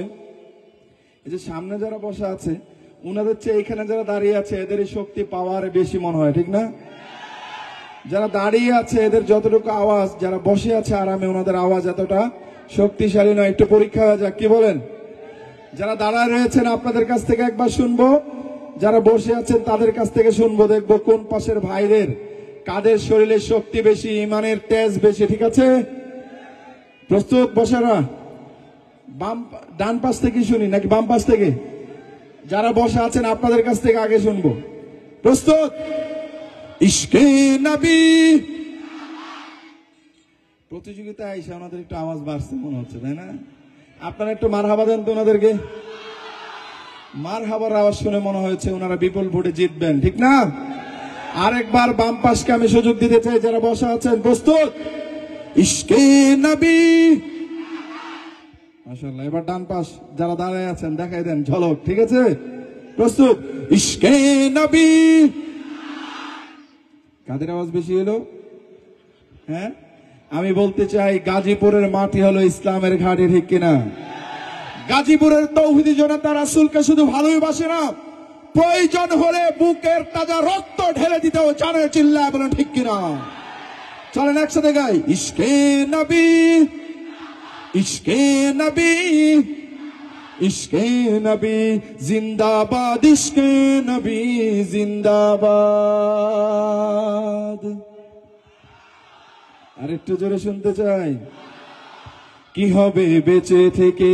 এই যে সামনে যারা বসে আছে উনাদের চেয়ে এখানে যারা দাঁড়িয়ে আছে এদের শক্তি পাওয়ার বেশি মনে হয়, ঠিক না? যারা দাঁড়িয়ে আছে এদের যতটুকু আওয়াজ, যারা বসে আছে আরামে ওনাদের আওয়াজ এতটা শক্তিশালী নয়। একটু পরীক্ষা হয়ে যাক, কি বলেন? যারা দাঁড়ায় রয়েছেন আপনাদের কাছ থেকে একবার শুনবো, যারা বসে আছেন তাদের কাছ থেকে শুনবো, দেখবো কোন পাশের ভাইদের কাদের শরীরে শক্তি বেশি, ইমানের তেজ বেশি। ঠিক আছে, প্রস্তুত? বসারা ডান পাশ থেকে শুনি নাকি বাম পাশ থেকে? যারা বসে আছেন আপনাদের কাছ থেকে আগে শুনবো। প্রস্তুত? ইশকে নবী। প্রতিযোগিতায় এসে ওনাদের একটু আওয়াজ বাড়ছে মনে হচ্ছে, তাই না? আপনারা একটু মারহাবা দেন তো ওনাদেরকে। মারহাবার আওয়াজ শুনে মনে হয়েছে ওনারা বিপুল ভোটে জিতবেন, ঠিক না? আরেকবার বাম পাশকে আমি সুযোগ দিতে চাই, যারা বসে আছেন। প্রস্তুত? ইশকে নবী। মাশাআল্লাহ। এবার ডান পাশ যারা দাঁড়ায় আছেন দেখাই দেন ঝলক, ঠিক আছে? প্রস্তুত? ইশকে নবী। কাদের আওয়াজ বেশি এলো? হ্যাঁ, আমি বলতে চাই গাজীপুরের মাটি হলো ইসলামের ঘাঁটি, ঠিক কিনা? গাজীপুরের তৌহিদি জনতা রাসূলকে শুধু ভালোবাসে না, প্রয়োজন হলে বুকের তাজা রক্ত ঢেলে দিতেও জানে। চিল্লায় বলেন ঠিক কিনা? চলেন একসাথে গাই। ইশকে নবী ইশকে নবী ইশকে নবী জিন্দাবাদ, ইশকে নবী জিন্দাবাদ। আর একটু জোরে শুনতে চাই। কি হবে বেঁচে থেকে,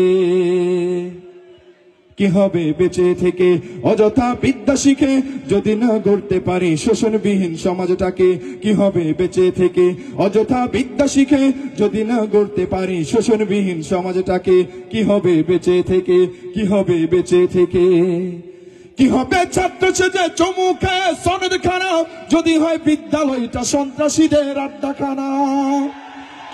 কি হবে বেঁচে থেকে অযথা বিদ্যা শিখে যদি না গড়তে পারি শোষণবিহীন সমাজটাকে? কি হবে বেঁচে থেকে অযথা বিদ্যা শিখে যদি না গড়তে পারি শোষণবিহীন সমাজটাকে? কি হবে বেঁচে থেকে, কি হবে বেঁচে থেকে? কি হবে ছাত্র সেজে চমুখে সনদ খানা যদি হয় বিদ্যালয়টা সন্ত্রাসীদের আড্ডাখানা?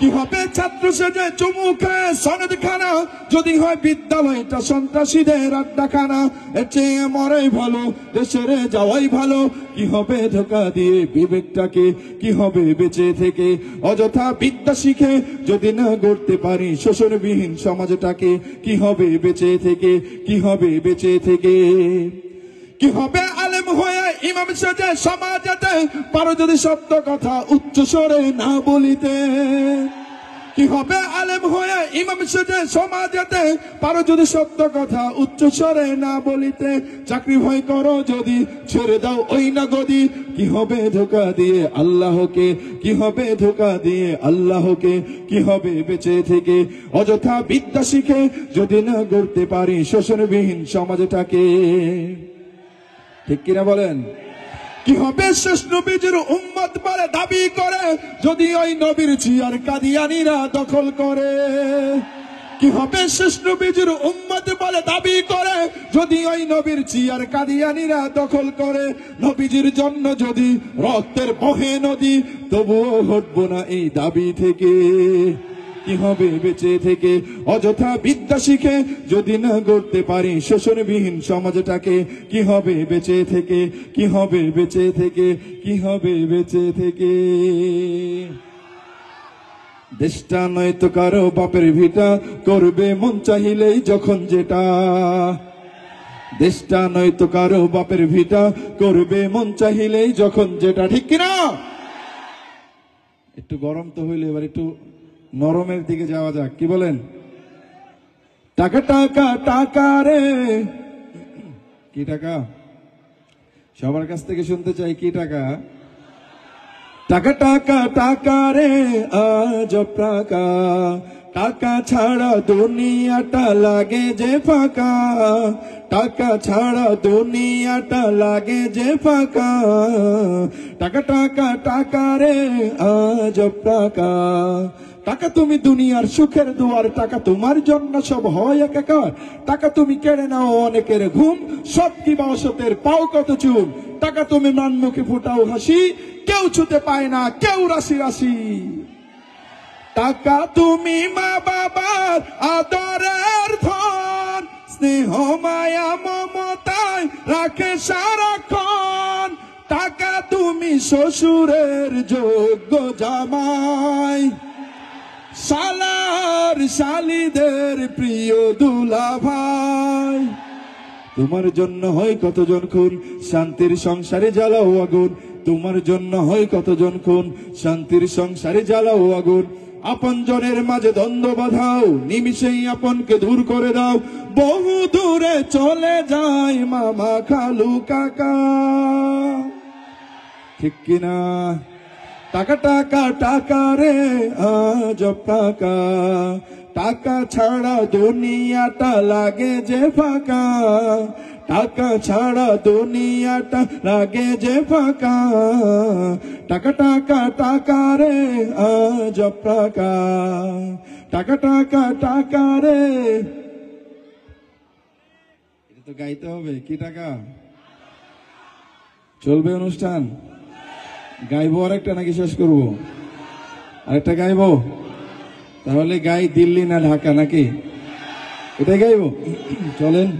কি হবে ছাত্র সেজে চুমুখে সনদ খানা যদি হয় বিদ্যালয়টা সন্ত্রাসীদের আড্ডাখানা? এর চেয়ে মরাই ভালো, দেশের যাওয়াই ভালো। কি হবে ধোকা দিয়ে বিবেকটাকে? কি হবে বেঁচে থেকে অযথা বিদ্যা শিখে যদি না গড়তে পারি শোষণবিহীন সমাজটাকে? কি হবে বেঁচে থেকে, কি হবে বেঁচে থেকে? কি হবে আলেম হয়ে ইমাম সেজে সমাজেতে পারো যদি সত্য কথা উচ্চ স্বরে না বলিতে? কি হবে আলেম হয়ে ইমাম সেজে সমাজেতে পারো যদি সত্য কথা উচ্চ স্বরে না বলিতে? চাকরি ভয় করো যদি ছেড়ে দাও ওই না গদি। কি হবে ধোকা দিয়ে আল্লাহকে, কি হবে ধোকা দিয়ে আল্লাহকে? কি হবে বেঁচে থেকে অযথা বিদ্যা শিখে যদি না গড়তে পারি শোষণবিহীন সমাজটাকে? ঠিক কিনা বলেন? কি হবে শেষ নবীর উম্মত বলে দাবি করে যদি ওই নবীর চেয়ার কাদিয়ানীরা দখল করে? কি কি হবে শেষ নবীজির উম্মত বলে দাবি করে, যদি ওই নবীর চিয়ার কাদিয়ানীরা দখল করে। নবীজির জন্য যদি রক্তের বহে নদী, তবুও হটবো না এই দাবি থেকে। কি হবে বেঁচে থেকে অযথা বিদ্যা শিখে, যদি না গড়তে পারি শোষণবিহীন সমাজটাকে? কি হবে বেঁচে থেকে, কি হবে বেঁচে থেকে, কি হবে বেঁচে থেকে? দেশটা নয়তো কারো বাপের ভিটা, করবে মন চাহিলেই যখন যেটা। দেশটা নয়তো কারো বাপের ভিটা, করবে মন চাহিলেই যখন যেটা। ঠিক কিনা? একটু গরম তো হইলে এবার একটু নরমের দিকে যাওয়া যাক, কি বলেন? টাকা টাকা টাকা রে, কি টাকা? সবার কাছ থেকে শুনতে চাই, কি টাকা? টাকা টাকা টাকা রে আজব টাকা, টাকা ছাড়া দুনিয়াটা লাগে যে ফাঁকা। টাকা ছাড়া দুনিয়াটা লাগে যে ফাঁকা। টাকা টাকা টাকা রে আজব টাকা। টাকা তুমি দুনিয়ার সুখের দুয়ার, টাকা তোমার জন্য সব হয় একাকার। টাকা তুমি কেড়ে নাও অনেকের ঘুম, সব কি বাসতের পাও কত চুল। টাকা তুমি মানমুখে ফুটাও হাসি, কেউ ছুতে পায় না কেউ রাশি রাশি। টাকা তুমি মা বাবার আদরের ধন, স্নেহ মায়া মমতায় রাখে সারাক্ষণ। টাকা তুমি শ্বশুরের যোগ্য জামাই, শালার শালিদের প্রিয় দুলা ভাই। তোমার জন্য হয় কতজন খুন, শান্তির সংসারে জ্বালাও আগুন। তোমার জন্য হয় কতজন খুন, শান্তির সংসারে জ্বালাও আগুন। আপন জনের মাঝে দ্বন্দ্ব বাঁধাও, নিমিষেই আপনকে দূর করে দাও। বহু দূরে চলে যায় মামা খালু কাকা। ঠিক কিনা? টাকা টাকা টাকা রে আজব টাকা। টাকা ছাড়া দুনিয়াটা লাগে যে ফাঁকা। টাকা ছাড়া দুনিয়াটা লাগে যে ফাঁকা। টাকা টাকা টাকা রে আজব টাকা। টাকা টাকা টাকা রে। এটা তো গাইতে হবে, কি টাকা? চলবে অনুষ্ঠান? গাইবো আরেকটা নাকি শেষ করবো? আরেকটা গাইবো? তাহলে গাই দিল্লি না ঢাকা নাকি? এটাই গাইবো? চলেন।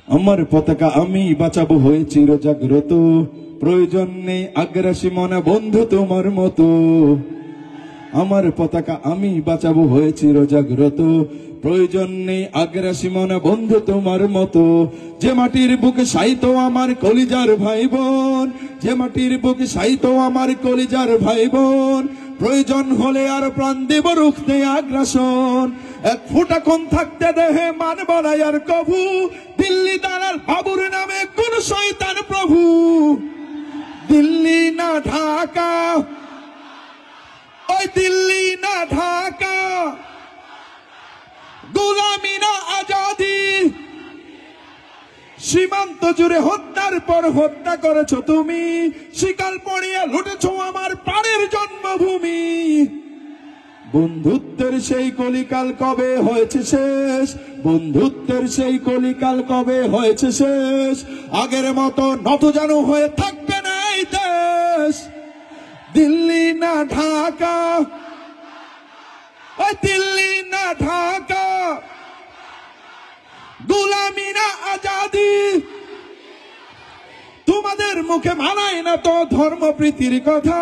আমার পতাকা আমি বাঁচাবো হয়ে চিরজাগ্রত, প্রয়োজন নেই আগ্রাসী মনা বন্ধু তোমার মতো। আমার পতাকা আমি বাঁচাবো হয়ে চিরজাগ্রত, প্রয়োজন নেই আগ্রাসী মনা বন্ধু তোমার মতো। যে মাটির বুকে সাইতো আমার কলিজার ভাই বোন, যে মাটির বুকে সাইতো আমার কলিজার ভাই বোন। প্রয়োজন হলে আর প্রাণ দেব রুখতে আগ্রাসন। এক ফুটা কোন থাকতে দেহে মানব না আর কভু। দিল্লি দালাল বাবুর নামে কোন শয়তান প্রভু। দিল্লি না ঢাকা, ওই দিল্লি না ঢাকা। গোলামি না আজাদি। সীমান্ত জুড়ে হত্যার পর হত্যা করেছো তুমি। শিকাল পড়িয়ে লুটেছো আমার প্রাণের জন্মভূমি। বন্ধুত্বের সেই কলিকাল কবে হয়েছে শেষ? বন্ধুত্বের সেই কলিকাল কবে হয়েছে শেষ? আগের মতো নতজানু হয়ে থাকবে না এই দেশ। দিল্লি না ঢাকা, ওই দিল্লি না ঢাকা। গোলামি না আজাদি। তোমাদের মুখে মানায় না তো ধর্মপ্রীতির কথা।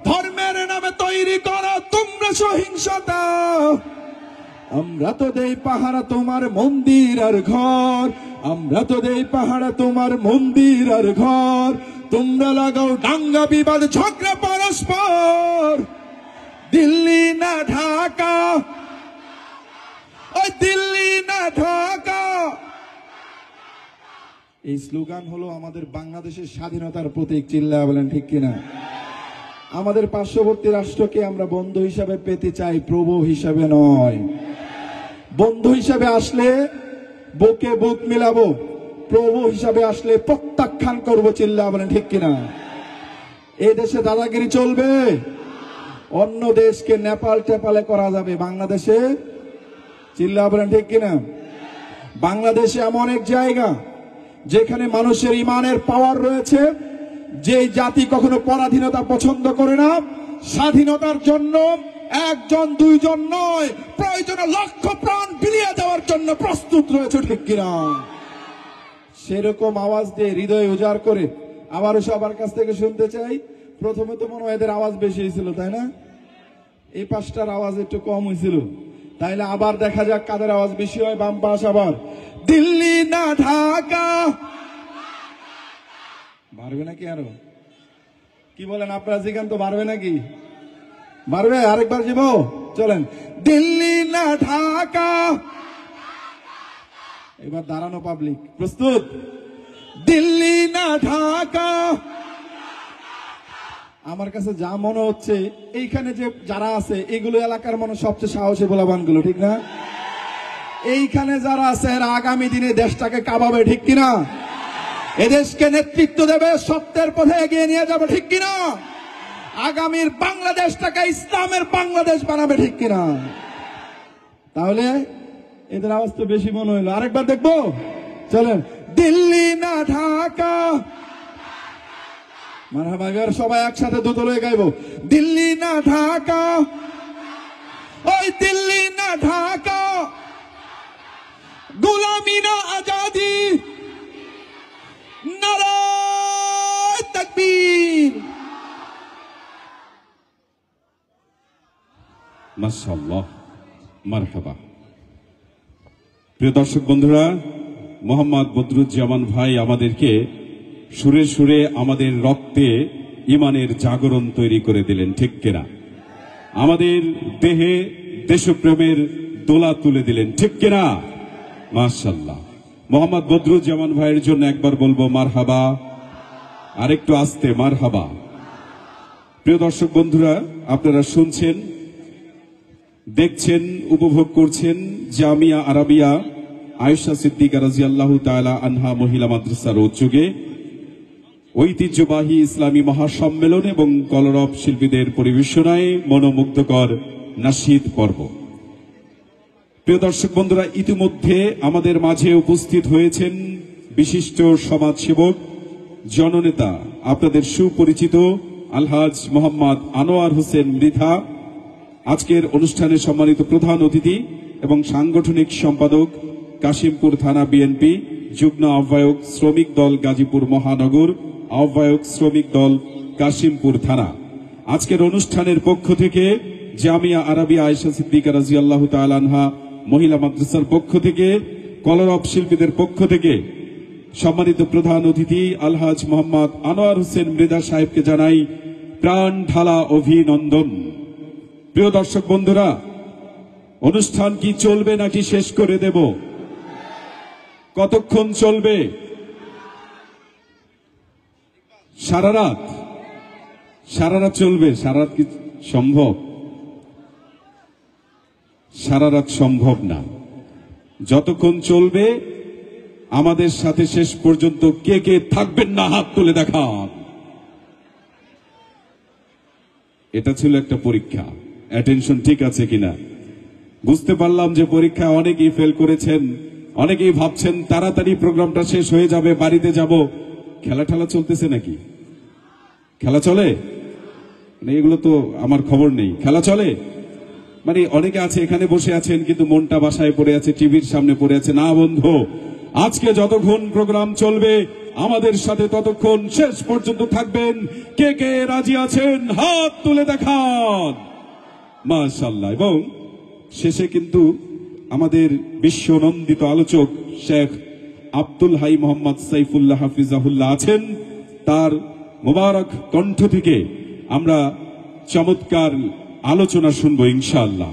ধর্মের নামে তৈরি করো তোমরা সহিংসতা। আমরা তো দেই পাহারা তোমার মন্দির আর ঘর। আমরা তো দেই পাহারা তোমার মন্দির আর ঘর। তোমরা লাগাও দাঙ্গা বিবাদ ঝগড়া পরস্পর। দিল্লি না ঢাকা, ওই দিল্লি না ঢাকা। এই স্লোগান হলো আমাদের বাংলাদেশের স্বাধীনতার প্রতীক। চিল্লায়া বলেন ঠিক কিনা? আমাদের পার্শ্ববর্তী রাষ্ট্রকে আমরা বন্ধু হিসাবে পেতে চাই, প্রভু হিসাবে নয়। বন্ধু হিসাবে আসলে বুকে বুক মিলাবো, প্রভু হিসাবে আসলে প্রত্যাখ্যান করবো। চিল্লায়া বলেন ঠিক কিনা? এই দেশে দাদাগিরি চলবে। অন্য দেশকে নেপাল টেপালে করা যাবে, বাংলাদেশে চিল্লা বলেন ঠিক কিনা? বাংলাদেশে এমন এক জায়গা যেখানে মানুষের ইমানের পাওয়ার রয়েছে। যে জাতি কখনো পরাধীনতা পছন্দ করে না, স্বাধীনতার জন্য একজন দুইজন নয়, প্রয়োজনে লক্ষ প্রাণ বিলিয়ে দেওয়ার জন্য প্রস্তুত রয়েছে, ঠিক কিনা? সেরকম আওয়াজ দিয়ে হৃদয় উজাড় করে আবারও সবার কাছ থেকে শুনতে চাই। প্রথমে তো মনে হয় এদের আওয়াজ বেশি হয়েছিল, তাই না? এই পাশটার আওয়াজ একটু কম হয়েছিল। তাইলে আবার দেখা যাক কাদের আওয়াজ বেশি হয়। বাম পাশ আবার দিল্লি না ঢাকা, বাড়বে নাকি আরো? কি বলেন আপনারা? জিগান তো বাড়বে নাকি? বাড়বে? আরেকবার যাব, চলেন। দিল্লি না ঢাকা, এবার দাঁড়ানো পাবলিক প্রস্তুত? দিল্লি না ঢাকা। আমার কাছে যা মনে হচ্ছে এইখানে যে যারা আছে এগুলো এলাকার মানুষ সবচেয়ে সাহসী বলাবানগুলো, ঠিক না? এইখানে যারা আছে এরা আগামী দিনে দেশটাকে কাঁপাবে, ঠিক কিনা? এদেশকে নেতৃত্ব দেবে, সত্যের পথে এগিয়ে নিয়ে যাবে, ঠিক কিনা? আগামীর বাংলাদেশটাকে ইসলামের বাংলাদেশ বানাবে, ঠিক কিনা? তাহলে এদের আওয়াজ তো বেশি মনে হইলো। আরেকবার দেখবো, চলেন। দিল্লি না ঢাকা, মারহাবা। এবার সবাই একসাথে দুতলে গাইবো। দিল্লি না ঢাকা, ওই দিল্লি না ঢাকা, গোলামি না আজাদি, নারায়ে তাকবীর। মাশাআল্লাহ, মারহাবা। প্রিয় দর্শক বন্ধুরা, মোহাম্মদ বদরুজ্জামান ভাই আমাদেরকে সুরে সুরে আমাদের রক্তে ইমানের জাগরণ তৈরি করে দিলেন, ঠিক কিনা? আমাদের দেহে দেশপ্রেমের দোলা তুলে দিলেন, ঠিক কিনা? মাশাআল্লাহ। মোহাম্মদ বদরুজ্জামান ভাইয়ের জন্য একবার বলবো মারহাবা, আরেকটু আস্তে মারহাবা। প্রিয় দর্শক বন্ধুরা, আপনারা শুনছেন, দেখছেন, উপভোগ করছেন জামিয়া আরাবিয়া আয়েশা সিদ্দিকা রাদিয়াল্লাহু তাআলা আনহা মহিলা মাদ্রাসার উদ্যোগে ঐতিহ্যবাহী ইসলামী মহাসম্মেলন এবং কলরব শিল্পীদের পরিবেশনায় মনোমুগ্ধকর নাশিদ পর্ব। প্রিয় দর্শক বন্ধুরা, ইতিমধ্যে আমাদের মাঝে উপস্থিত হয়েছেন বিশিষ্ট সমাজসেবক, জননেতা, আপনাদের সুপরিচিত আলহাজ মোহাম্মদ আনোয়ার হোসেন মৃধা, আজকের অনুষ্ঠানে সম্মানিত প্রধান অতিথি এবং সাংগঠনিক সম্পাদক, কাশিমপুর থানা বিএনপি যুগ্ম আহ্বায়ক, শ্রমিক দল গাজীপুর মহানগর, আহ্বায়ক শ্রমিক দল কাশিমপুর থানা। আজকের অনুষ্ঠানের পক্ষ থেকে জামিয়া আরাবিয়া আয়েশা সিদ্দিকা রাদিয়াল্লাহু তাআলা আনহা মহিলা মাদ্রাসার পক্ষ থেকে, কলরব শিল্পীদের পক্ষ থেকে সম্মানিত প্রধান অতিথি আলহাজ মোহাম্মদ আনোয়ার হোসেন মৃধা সাহেবকে জানাই প্রাণ ঢালা অভিনন্দন। প্রিয় দর্শক বন্ধুরা, অনুষ্ঠান কি চলবে নাকি শেষ করে দেব? কতক্ষণ চলবে? সারা রাত? সারা রাত চলবে? সারা রাত কি সম্ভব? সারা রাত সম্ভব না। যতক্ষণ চলবে আমাদের সাথে শেষ পর্যন্ত কে কে থাকবেন না হাত তুলে দেখান। এটা ছিল একটা পরীক্ষা, অ্যাটেনশন ঠিক আছে কিনা। বুঝতে পারলাম যে পরীক্ষায় অনেকেই ফেল করেছেন, অনেকেই ভাবছেন তাড়াতাড়ি প্রোগ্রামটা শেষ হয়ে যাবে, বাড়িতে যাব। খেলা ঠেলা চলতেছে নাকি? খেলা চলে? মানে এগুলো তো আমার খবর নেই। খেলা চলে মানে অনেকে আছে এখানে বসে আছেন কিন্তু মনটা বাসায় পড়ে আছে, টিভির সামনে পড়ে আছে। না বন্ধু, আজকে যতক্ষণ প্রোগ্রাম চলবে আমাদের সাথে ততক্ষণ শেষ পর্যন্ত থাকবেন। কে কে রাজি আছেন হাত তুলে দেখান। মাশাআল্লাহ। এবং শেষে কিন্তু আমাদের বিশ্বনন্দিত আলোচক শেখ আব্দুল হাই মোহাম্মদ সাইফুল্লাহ হাফিজাহুল্লাহ আছেন, তার মোবারক কণ্ঠ থেকে আমরা চমৎকার আলোচনা শুনবো ইনশাআল্লাহ।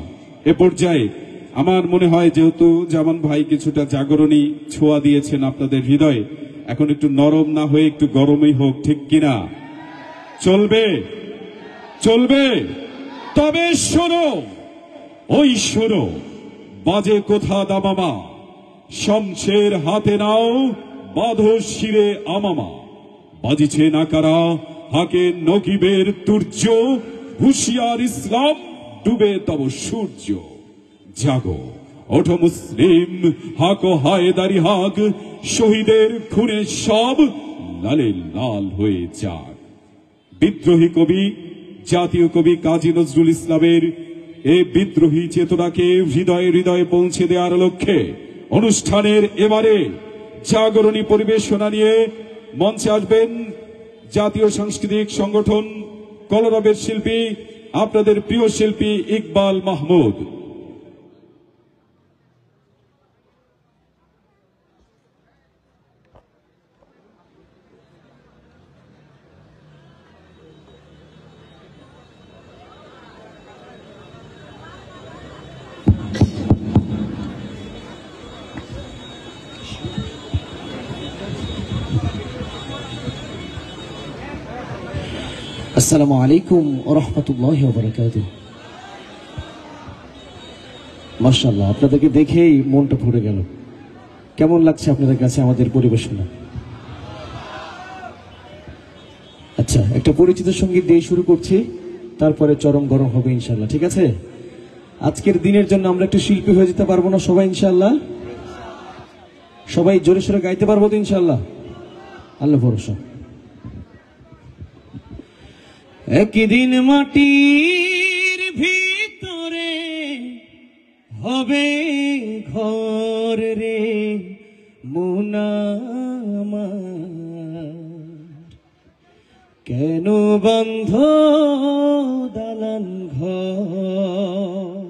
এ পর্যায়ে আমার মনে হয় যেহেতু জামান ভাই কিছুটা জাগরণী ছোঁয়া দিয়েছেন আপনাদের হৃদয়ে, এখন একটু নরম না হয়ে একটু গরমই হোক, ঠিক কিনা? চলবে? চলবে? তবে শোনো, ওই শোনো, বাজে কোথা দামামা, শমশের হাতে নাও, বাঁধো শিরে আমামা, বাজিছে নাকারা, হাকে নকিবের তুর্য, হুশিয়ার ইসলাম, ডুবে তব সূর্য। জাগো, ওঠো মুসলিম, হক ও হায়দারি হক, শহীদের খুনে সব লালে লাল হয়ে যাক। বিদ্রোহী কবি, জাতীয় কবি কাজী নজরুল ইসলামের এই বিদ্রোহী চেতনাকে হৃদয়ে হৃদয়ে পৌঁছে দেওয়ার লক্ষ্যে অনুষ্ঠানের এবারে জাগরণী পরিবেশনা নিয়ে মঞ্চে আসবেন জাতীয় সাংস্কৃতিক সংগঠন কলরবের শিল্পী, আপনাদের প্রিয় শিল্পী ইকবাল মাহমুদ। আসসালামু আলাইকুম ওয়া রাহমাতুল্লাহি ওয়া বারাকাতুহু। মাশাআল্লাহ, আপনাদেরকে দেখেই মনটা ভরে গেল। কেমন লাগছে আপনাদের কাছে আমাদের পরিবেশনা? আচ্ছা, একটা পরিচিত সঙ্গীত দিয়ে শুরু করছি, তারপরে চরম গরম হবে ইনশাআল্লাহ। ঠিক আছে? আজকের দিনের জন্য আমরা একটু শিল্পী হয়ে যেতে পারবো না সবাই ইনশাআল্লাহ? সবাই জোরে সোরে গাইতে পারবো তো ইনশাআল্লাহ? আল্লাহ ভরসা। একদিন মাটির ভিতরে হবে ঘর রে মোনা আমার, কেন বন্ধ দালান ঘর?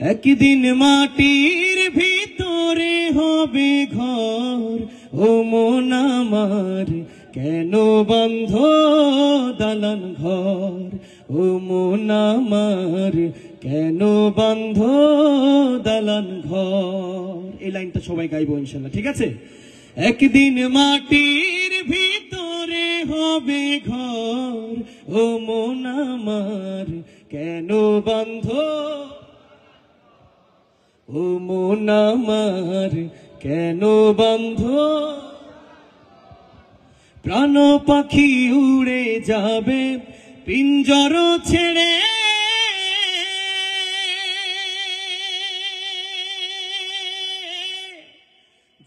একদিন মাটির ভিতরে হবে ঘর ও মন আমার, কেন বন্ধ দালান ঘর ও মন আমার, কেন বন্ধ দালান ঘর? এই লাইনটা সবাই গাইবো ইনশাআল্লাহ। ঠিক আছে? একদিন মাটির ভিতরে হবে ঘর ও মন আমার, কেন বন্ধ ও মন আমার, কেন বন্ধ? প্রাণ পাখি উড়ে যাবে পিঞ্জর ছেড়ে,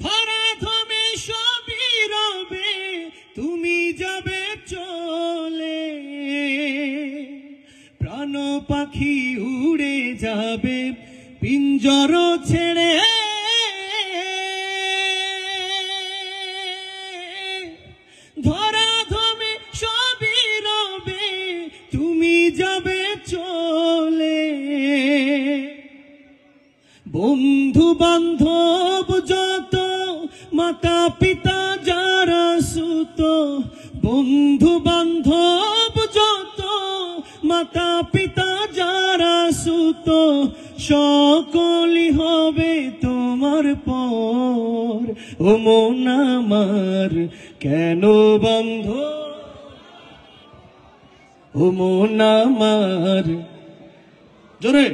ধরা ধমে সবই রবে তুমি যাবে চলে। প্রাণ পাখি উড়ে যাবে পিঞ্জর ছেড়ে, ধরা ধমে সবই রবে তুমি যাবে চলে। বন্ধু বান্ধব যত, মাতা পিতা যারা সুত, বন্ধু বান্ধব যত, মাতা পিতা যারা সুত, সকলই হবে তোমার পর ও মন আমার, কেন বন্ধ ও মন আমার? জোরে।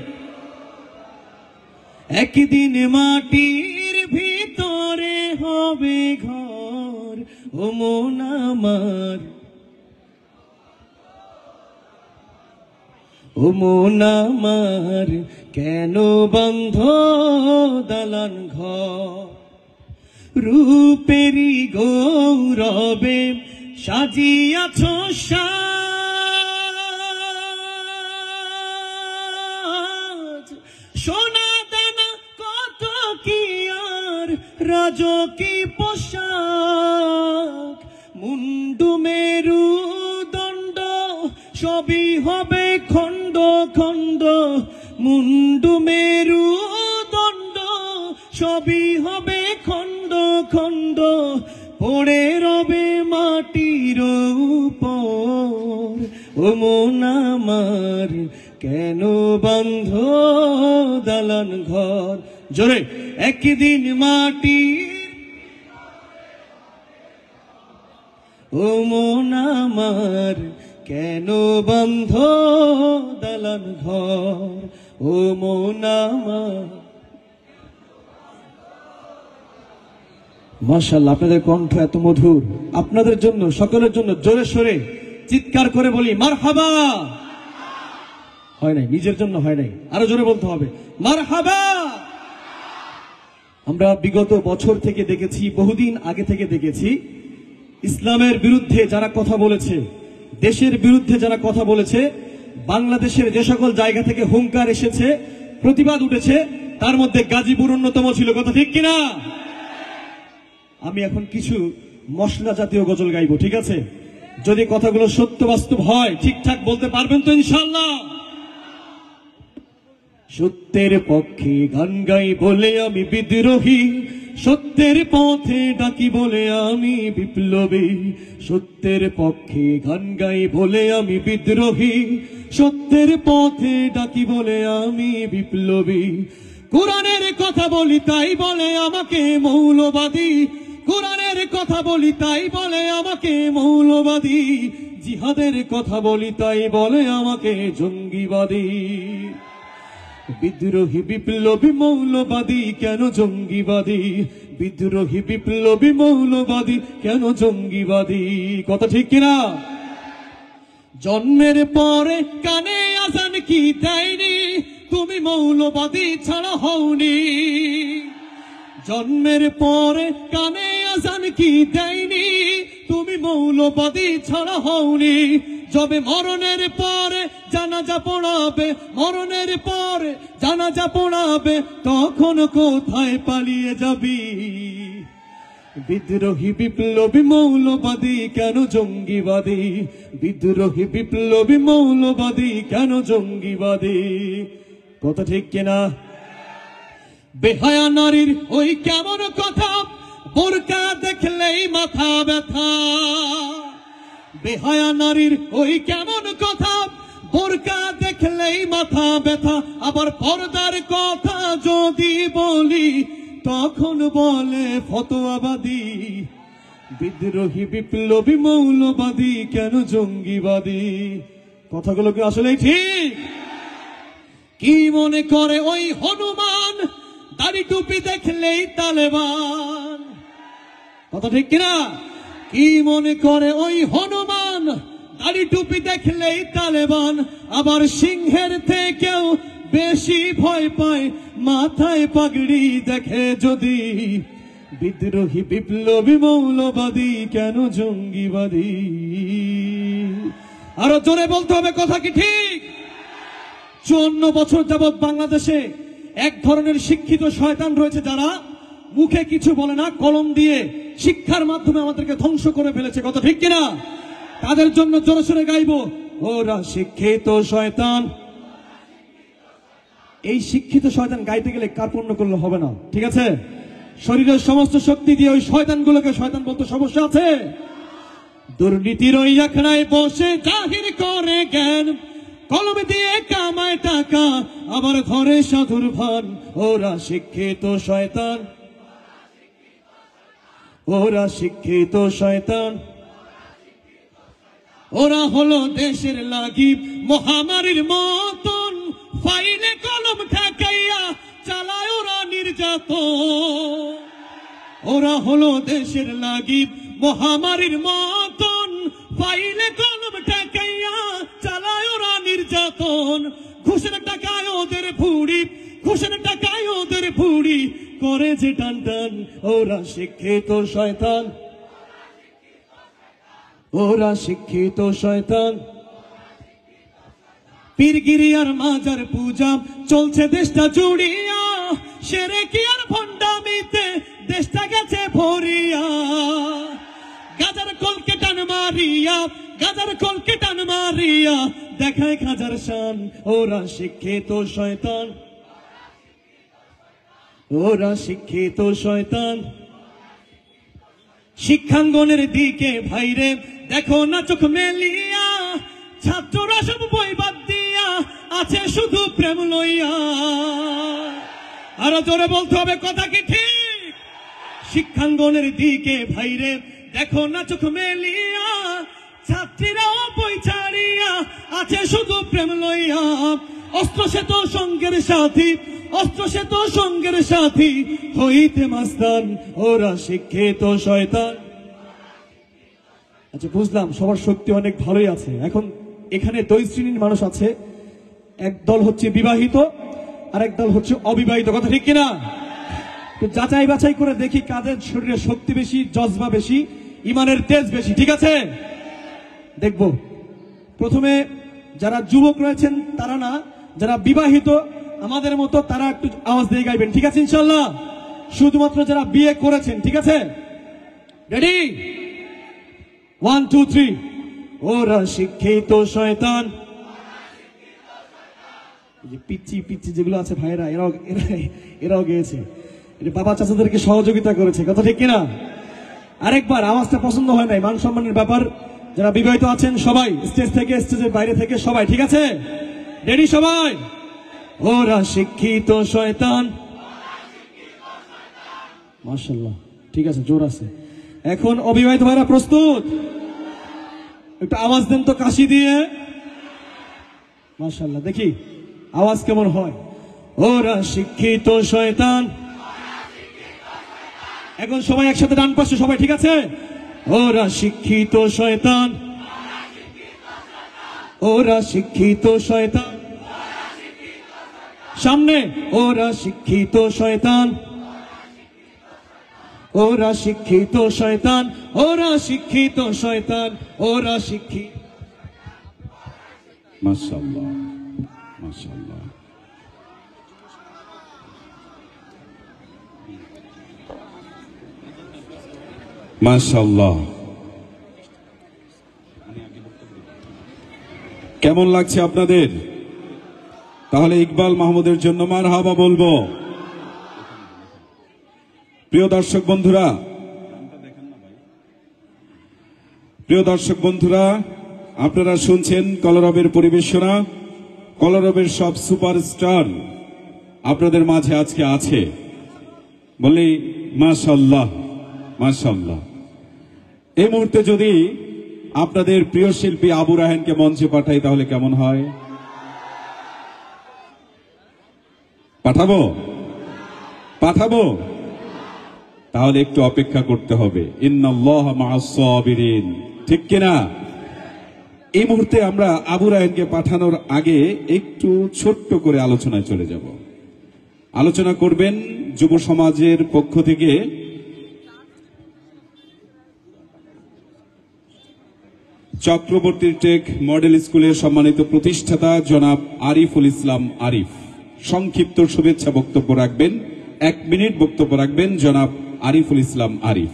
একদিন মাটির ভিতরে হবে ঘর ও মন আমার, ও মন আমার, কেন বন্ধ দালান ঘর? রূপেরি গৌরবে সাজিয়াছ সাজ, সোনা দানা কত কি আর রাজকি পোশাক, মুন্ডু মেরু দণ্ড সবই হবে খণ্ড খণ্ড, মুন্ডু মেরু দণ্ড সবই হবে খণ্ড খণ্ড, পড়ে রবে মাটির উপর ও মন আমার, কেন বন্ধ দালান ঘর? জোরে। একদিন মাটি ও মন আমার, কেন বন্ধ দালান ঘর ও মন আমার? মাশাআল্লাহ, আপনাদের কণ্ঠ এত মধুর। আপনাদের জন্য, সকলের জন্য জোরে সোরে চিৎকার করে বলি মারহাবা। হয় নাই, নিজের জন্য হয় নাই, আরো জোরে বলতে হবে মারহাবা। আমরা বিগত বছর থেকে দেখেছি, বহুদিন আগে থেকে দেখেছি, ইসলামের বিরুদ্ধে যারা কথা বলেছে, দেশের বিরুদ্ধে যারা কথা বলেছে, বাংলাদেশের যে সকল জায়গা থেকে হুঙ্কার এসেছে, প্রতিবাদ উঠেছে, তার মধ্যে গাজীপুর অন্যতম ছিল। কথা ঠিক কিনা? আমি এখন কিছু মশলা জাতীয় গজল গাইবো, ঠিক আছে? যদি কথাগুলো সত্য বাস্তব হয়, ঠিকঠাক বলতে পারবেন তো ইনশাল্লাহ? সত্যের পক্ষে গান গাই বলে আমি বিদ্রোহী, সত্যের পথে ডাকি বলে আমি বিপ্লবী। সত্যের পক্ষে গান গাই বলে আমি বিদ্রোহী, সত্যের পথে ডাকি বলে আমি বিপ্লবী। কোরআনের কথা বলি তাই বলে আমাকে মৌলবাদী, কোরআনের কথা বলি তাই বলে আমাকে মৌলবাদী। জিহাদের কথা বলি তাই বলে আমাকে জঙ্গিবাদী। বিদ্রোহী বিপ্লবী মৌলবাদী কেন জঙ্গিবাদী? বিদ্রোহী বিপ্লবী মৌলবাদী কেন জঙ্গিবাদী? কথা ঠিক কিনা? জন্মের পরে কানে আজান কি দেয়নি? তুমি মৌলবাদী ছাড়া হওনি। জন্মের পরে কানে আজান কি দেয়নি? তুমি মৌলবাদী ছাড়া হওনি। যবে মরণের পরে জানাজা পড়াবে, মরণের পরে জানাজা পড়াবে, তখন কোথায় পালিয়ে যাবি? বিদ্রোহী বিপ্লবী মৌলবাদী কেন জঙ্গিবাদী? বিদ্রোহী বিপ্লবী মৌলবাদী কেন জঙ্গিবাদী? কথা ঠিক কিনা? বেহায়া নারীর ওই কেমন কথা, বোরকা দেখলেই মাথা ব্যথা। বেহায়া নারীর ওই কেমন কথা, বোরকা দেখলেই মাথা ব্যথা। আবার পর্দার কথা যদি বলি, তখন বলে ফতোয়াবাদী। বিদ্রোহী বিপ্লবী মৌলবাদী কেন জঙ্গিবাদী? কথাগুলো কি আসলেই ঠিক? কি মনে করে ওই হনুমান, দাড়ি টুপি দেখলেই তালেবান? কথা ঠিক কিনা? কি মনে করে ওই হনুমান, দাড়ি টুপি দেখলেই তালেবান? আবার সিংহের থেকেও বেশি ভয় পায় মাথায় পাগড়ি দেখে যদি। বিদ্রোহী বিপ্লবী মৌলবাদী কেন জঙ্গিবাদী? আরো জোরে বলতে হবে, কথা কি ঠিক? 54 বছর যাবৎ বাংলাদেশে এক ধরনের শিক্ষিত শয়তান রয়েছে, যারা মুখে কিছু বলে না, কলম দিয়ে শিক্ষার মাধ্যমে আমাদেরকে ধ্বংস করে ফেলেছে। কথা ঠিক কিনা? তাদের জন্য জোরে সোরে গাইবো, ওরা শিক্ষিত শয়তান। এই শিক্ষিত শয়তান গাইতে গেলে কার্পণ্য করলে হবে না, ঠিক আছে? শরীরের সমস্ত শক্তি দিয়ে ওই শয়তানগুলোকে শয়তান বলতে সমস্যা আছে? দুর্নীতির ওই আখড়ায় বসে জাহির করে জ্ঞান, কলম দিয়ে কামায় টাকা, আবার ঘরে সাধুর ভান। ওরা শিক্ষিত শয়তান, ওরা শিক্ষিত শয়তান। ওরা হলো দেশের লাগি মহামারীর মতন, ফাইলে কলম ঠেকাইয়া চালায় ওরা নির্যাতন। ওরা হলো দেশের লাগি মহামারীর মতন, ফাইলে কলম ঠেকাইয়া চালায় ওরা নির্যাতন। ঘুষের টাকায় ওদের ভুড়ি, ঘুষের টাকায় ওদের ভুড়ি করে যে টান টান। ওরা শিক্ষিত শয়তান, ওরা শিক্ষিত শয়তান। পীরগিরি আর মাজার পূজা চলছে দেশটা জুড়িয়া, সেরে কি আর ভণ্ডামিতে দেশটা গেছে ভরিয়া। গাজার কলকে টান মারিয়া, গাজার কলকে টান মারিয়া দেখায় খাজার শান। ওরা শিক্ষিত শয়তান, ওরা শিক্ষিত শয়তান। শিক্ষাঙ্গনের দিকে ভাইরে দেখো না চোখ মেলিয়া, ছাত্ররা সব বই বাদ দিয়া আছে শুধু প্রেম লইয়া। আরো জোরে বলতে হবে, কথা কি ঠিক? শিক্ষাঙ্গনের দিকে ভাইরে দেখো না চোখ মেলিয়া, ছাত্রীরাও বই ছাড়িয়া আছে শুধু প্রেম লইয়া। অস্ত্র সে তো সঙ্গের সাথী, অস্ত্র সে তো সঙ্গের সাথী হইতে মাস্তান। ওরা শিক্ষিত শয়তান। আচ্ছা বুঝলাম, সবার শক্তি অনেক ভালোই আছে। এখন এখানে দুই শ্রেণীর মানুষ আছে, একদল হচ্ছে বিবাহিত আর একদল হচ্ছে অবিবাহিত, কথা ঠিক কিনা? তো যাচাই বাছাই করে দেখি কাদের শরীরে শক্তি বেশি, জজবা বেশি, ইমানের তেজ বেশি, ঠিক আছে? দেখব প্রথমে যারা যুবক রয়েছেন তারা না, যারা বিবাহিত আমাদের মতো তারা একটু আওয়াজ দিয়ে গাইবেন, ঠিক আছে ইনশাল্লাহ? শুধুমাত্র যারা বিয়ে করেছেন, ঠিক আছে? রেডি? 1 2 3। ওরা শিক্ষিত শয়তান, যে পিচ্ছি পিচ্ছি যেগুলো আছে ভাইরা, এরাও গেয়েছে, বাবা চাচাদেরকে সহযোগিতা করেছে, কথা ঠিক কিনা? আরেকবার, আওয়াজটা পছন্দ হয় নাই, মান সম্মানের ব্যাপার। যারা বিবাহিত আছেন সবাই স্টেজ থেকে, স্টেজের বাইরে থেকে সবাই, ঠিক আছে? রেডি সবাই? ওরা শিক্ষিত শয়তান, মাশাআল্লাহ, ঠিক আছে, জোর আছে। এখন অবিবাহিত ভাইরা প্রস্তুত? একটু আওয়াজ দেন তো কাশি দিয়ে, মাশাআল্লাহ, দেখি আওয়াজ কেমন হয়। ওরা শিক্ষিত শয়তান। এখন সবাই একসাথে ডান পাশে সবাই, ঠিক আছে? ওরা শিক্ষিত শয়তান, ওরা শিক্ষিত শয়তান, সামনে ওরা শিক্ষিত শয়তান, ওরা শিক্ষিত শয়তান, ওরা শিক্ষিত শয়তান, ওরা শিক্ষিত। মাশাআল্লাহ, মাশাআল্লাহ। মাশাআল্লাহ, কেমন লাগছে আপনাদের? তাহলে ইকবাল মাহমুদের জন্য মারহাবা বলবো। প্রিয় দর্শক বন্ধুরা, আপনারা শুনছেন কলরবের পরিবেশনা। কলরবের সব সুপারস্টার আপনাদের মাঝে আজকে আছে, বলি মাশাআল্লাহ, মাশাআল্লাহ। এই মুহূর্তে যদি আপনাদের প্রিয় শিল্পী আবু রায়হানকে মঞ্চে পাঠাই তাহলে কেমন হয়? পাঠাবো? তাহলে একটু অপেক্ষা করতে হবে। ইন্নাল্লাহা মা'আস সাবিরিন, ঠিক কিনা? এই মুহূর্তে আমরা আবু রায়হানকে পাঠানোর আগে একটু ছোট্ট করে আলোচনায় চলে যাব। আলোচনা করবেন যুব সমাজের পক্ষ থেকে চক্রবর্তী টেক মডেল স্কুলের সম্মানিত প্রতিষ্ঠাতা জনাব আরিফুল ইসলাম আরিফ। সংক্ষিপ্ত শুভেচ্ছা বক্তব্য রাখবেন, 1 মিনিট বক্তব্য রাখবেন জনাব আরিফুল ইসলাম আরিফ।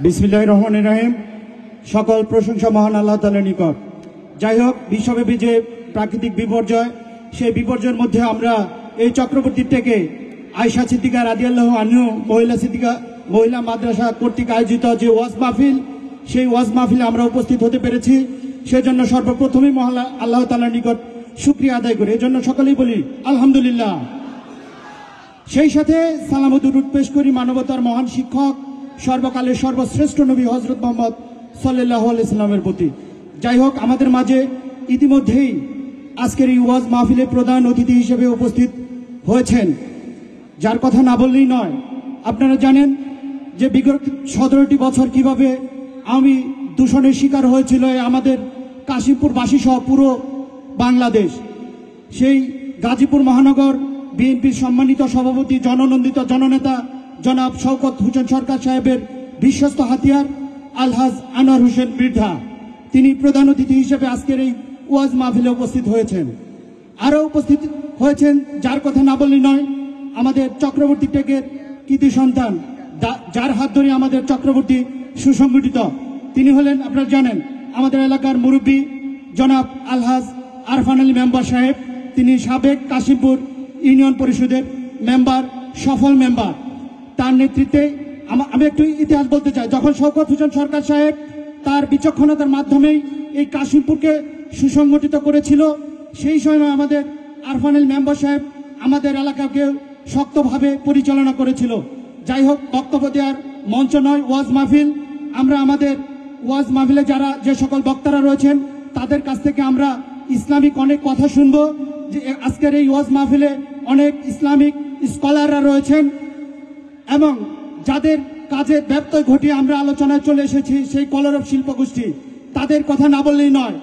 বিসমিল্লাহির রহমানির রহিম। সকল প্রশংসা মহান আল্লাহ তাআলার নিকট। যাই হোক, বিশ্বব্যাপী যে প্রাকৃতিক বিপর্যয়, সেই বিপর্যয়ের মধ্যে আমরা এই চক্রবর্তী থেকে আয়েশা সিদ্দিকা রাদিয়াল্লাহু আনহু মহিলা মাদ্রাসা কর্তৃক আয়োজিত যে ওয়াজ মাহফিল, সেই ওয়াজ মাহফিলে আমরা উপস্থিত হতে পেরেছি। সেজন্য সর্বপ্রথমেই মহান আল্লাহ তাআলার নিকট শুকরিয়া আদায় করি। এজন্য সকলেই বলি আলহামদুলিল্লাহ। সেই সাথে সালাম ও দুরূদ পেশ করি মানবতার মহান শিক্ষক, সর্বকালের সর্বশ্রেষ্ঠ নবী হযরত মুহাম্মদ সাল্লাল্লাহু আলাইহি সাল্লামের প্রতি। যাই হোক, আমাদের মাঝে ইতিমধ্যেই আজকের এই ওয়াজ মাহফিলে প্রধান অতিথি হিসেবে উপস্থিত হয়েছেন, যার কথা না বললেই নয়। আপনারা জানেন যে বিগত 17টি বছর কিভাবে আমি দূষণের শিকার হয়েছিল আমাদের কাশিমপুরবাসী সহ পুরো বাংলাদেশ। সেই গাজীপুর মহানগর বিএনপির সম্মানিত সভাপতি, জননন্দিত জননেতা জনাব শওকত হোসেন সরকার সাহেবের বিশ্বস্ত হাতিয়ার আলহাজ আনোয়ার হোসেন বৃদ্ধা, তিনি প্রধান অতিথি হিসেবে আজকের এই ওয়াজ মাহফিলে উপস্থিত হয়েছেন। আরও উপস্থিত হয়েছেন, যার কথা না বললেই নয়, আমাদের চক্রবর্তী টেকের কৃতি সন্তান, যার হাত ধরে আমাদের চক্রবর্তী সুসংগঠিত। তিনি হলেন, আপনারা জানেন, আমাদের এলাকার মুরব্বী জনাব আলহাজ আরফান আলী মেম্বার সাহেব। তিনি সাবেক কাশিমপুর ইউনিয়ন পরিষদের মেম্বার, সফল মেম্বার। তার নেতৃত্বে আমি একটু ইতিহাস বলতে চাই। যখন শওকত হোসেন সরকার সাহেব তার বিচক্ষণতার মাধ্যমেই এই কাশিমপুরকে সুসংগঠিত করেছিল, সেই সময় আমাদের আরফান আলী মেম্বার সাহেব আমাদের এলাকাকে শক্তভাবে পরিচালনা করেছিল। যাই হোক, বক্তব্য দেওয়ার মঞ্চ নয়, ওয়াজ মাহফিল। আমরা আমাদের ওয়াজ মাহফিলে যে সকল বক্তারা রয়েছেন তাদের কাছ থেকে আমরা ইসলামিক অনেক কথা শুনবো। যে আজকের এই ওয়াজ মাহফিলে অনেক ইসলামিক স্কলাররা রয়েছেন এবং যাদের কাজে ব্যত্যয় ঘটিয়ে আমরা আলোচনায় চলে এসেছি সেই কলরব শিল্পগোষ্ঠী, তাদের কথা না বললেই নয়।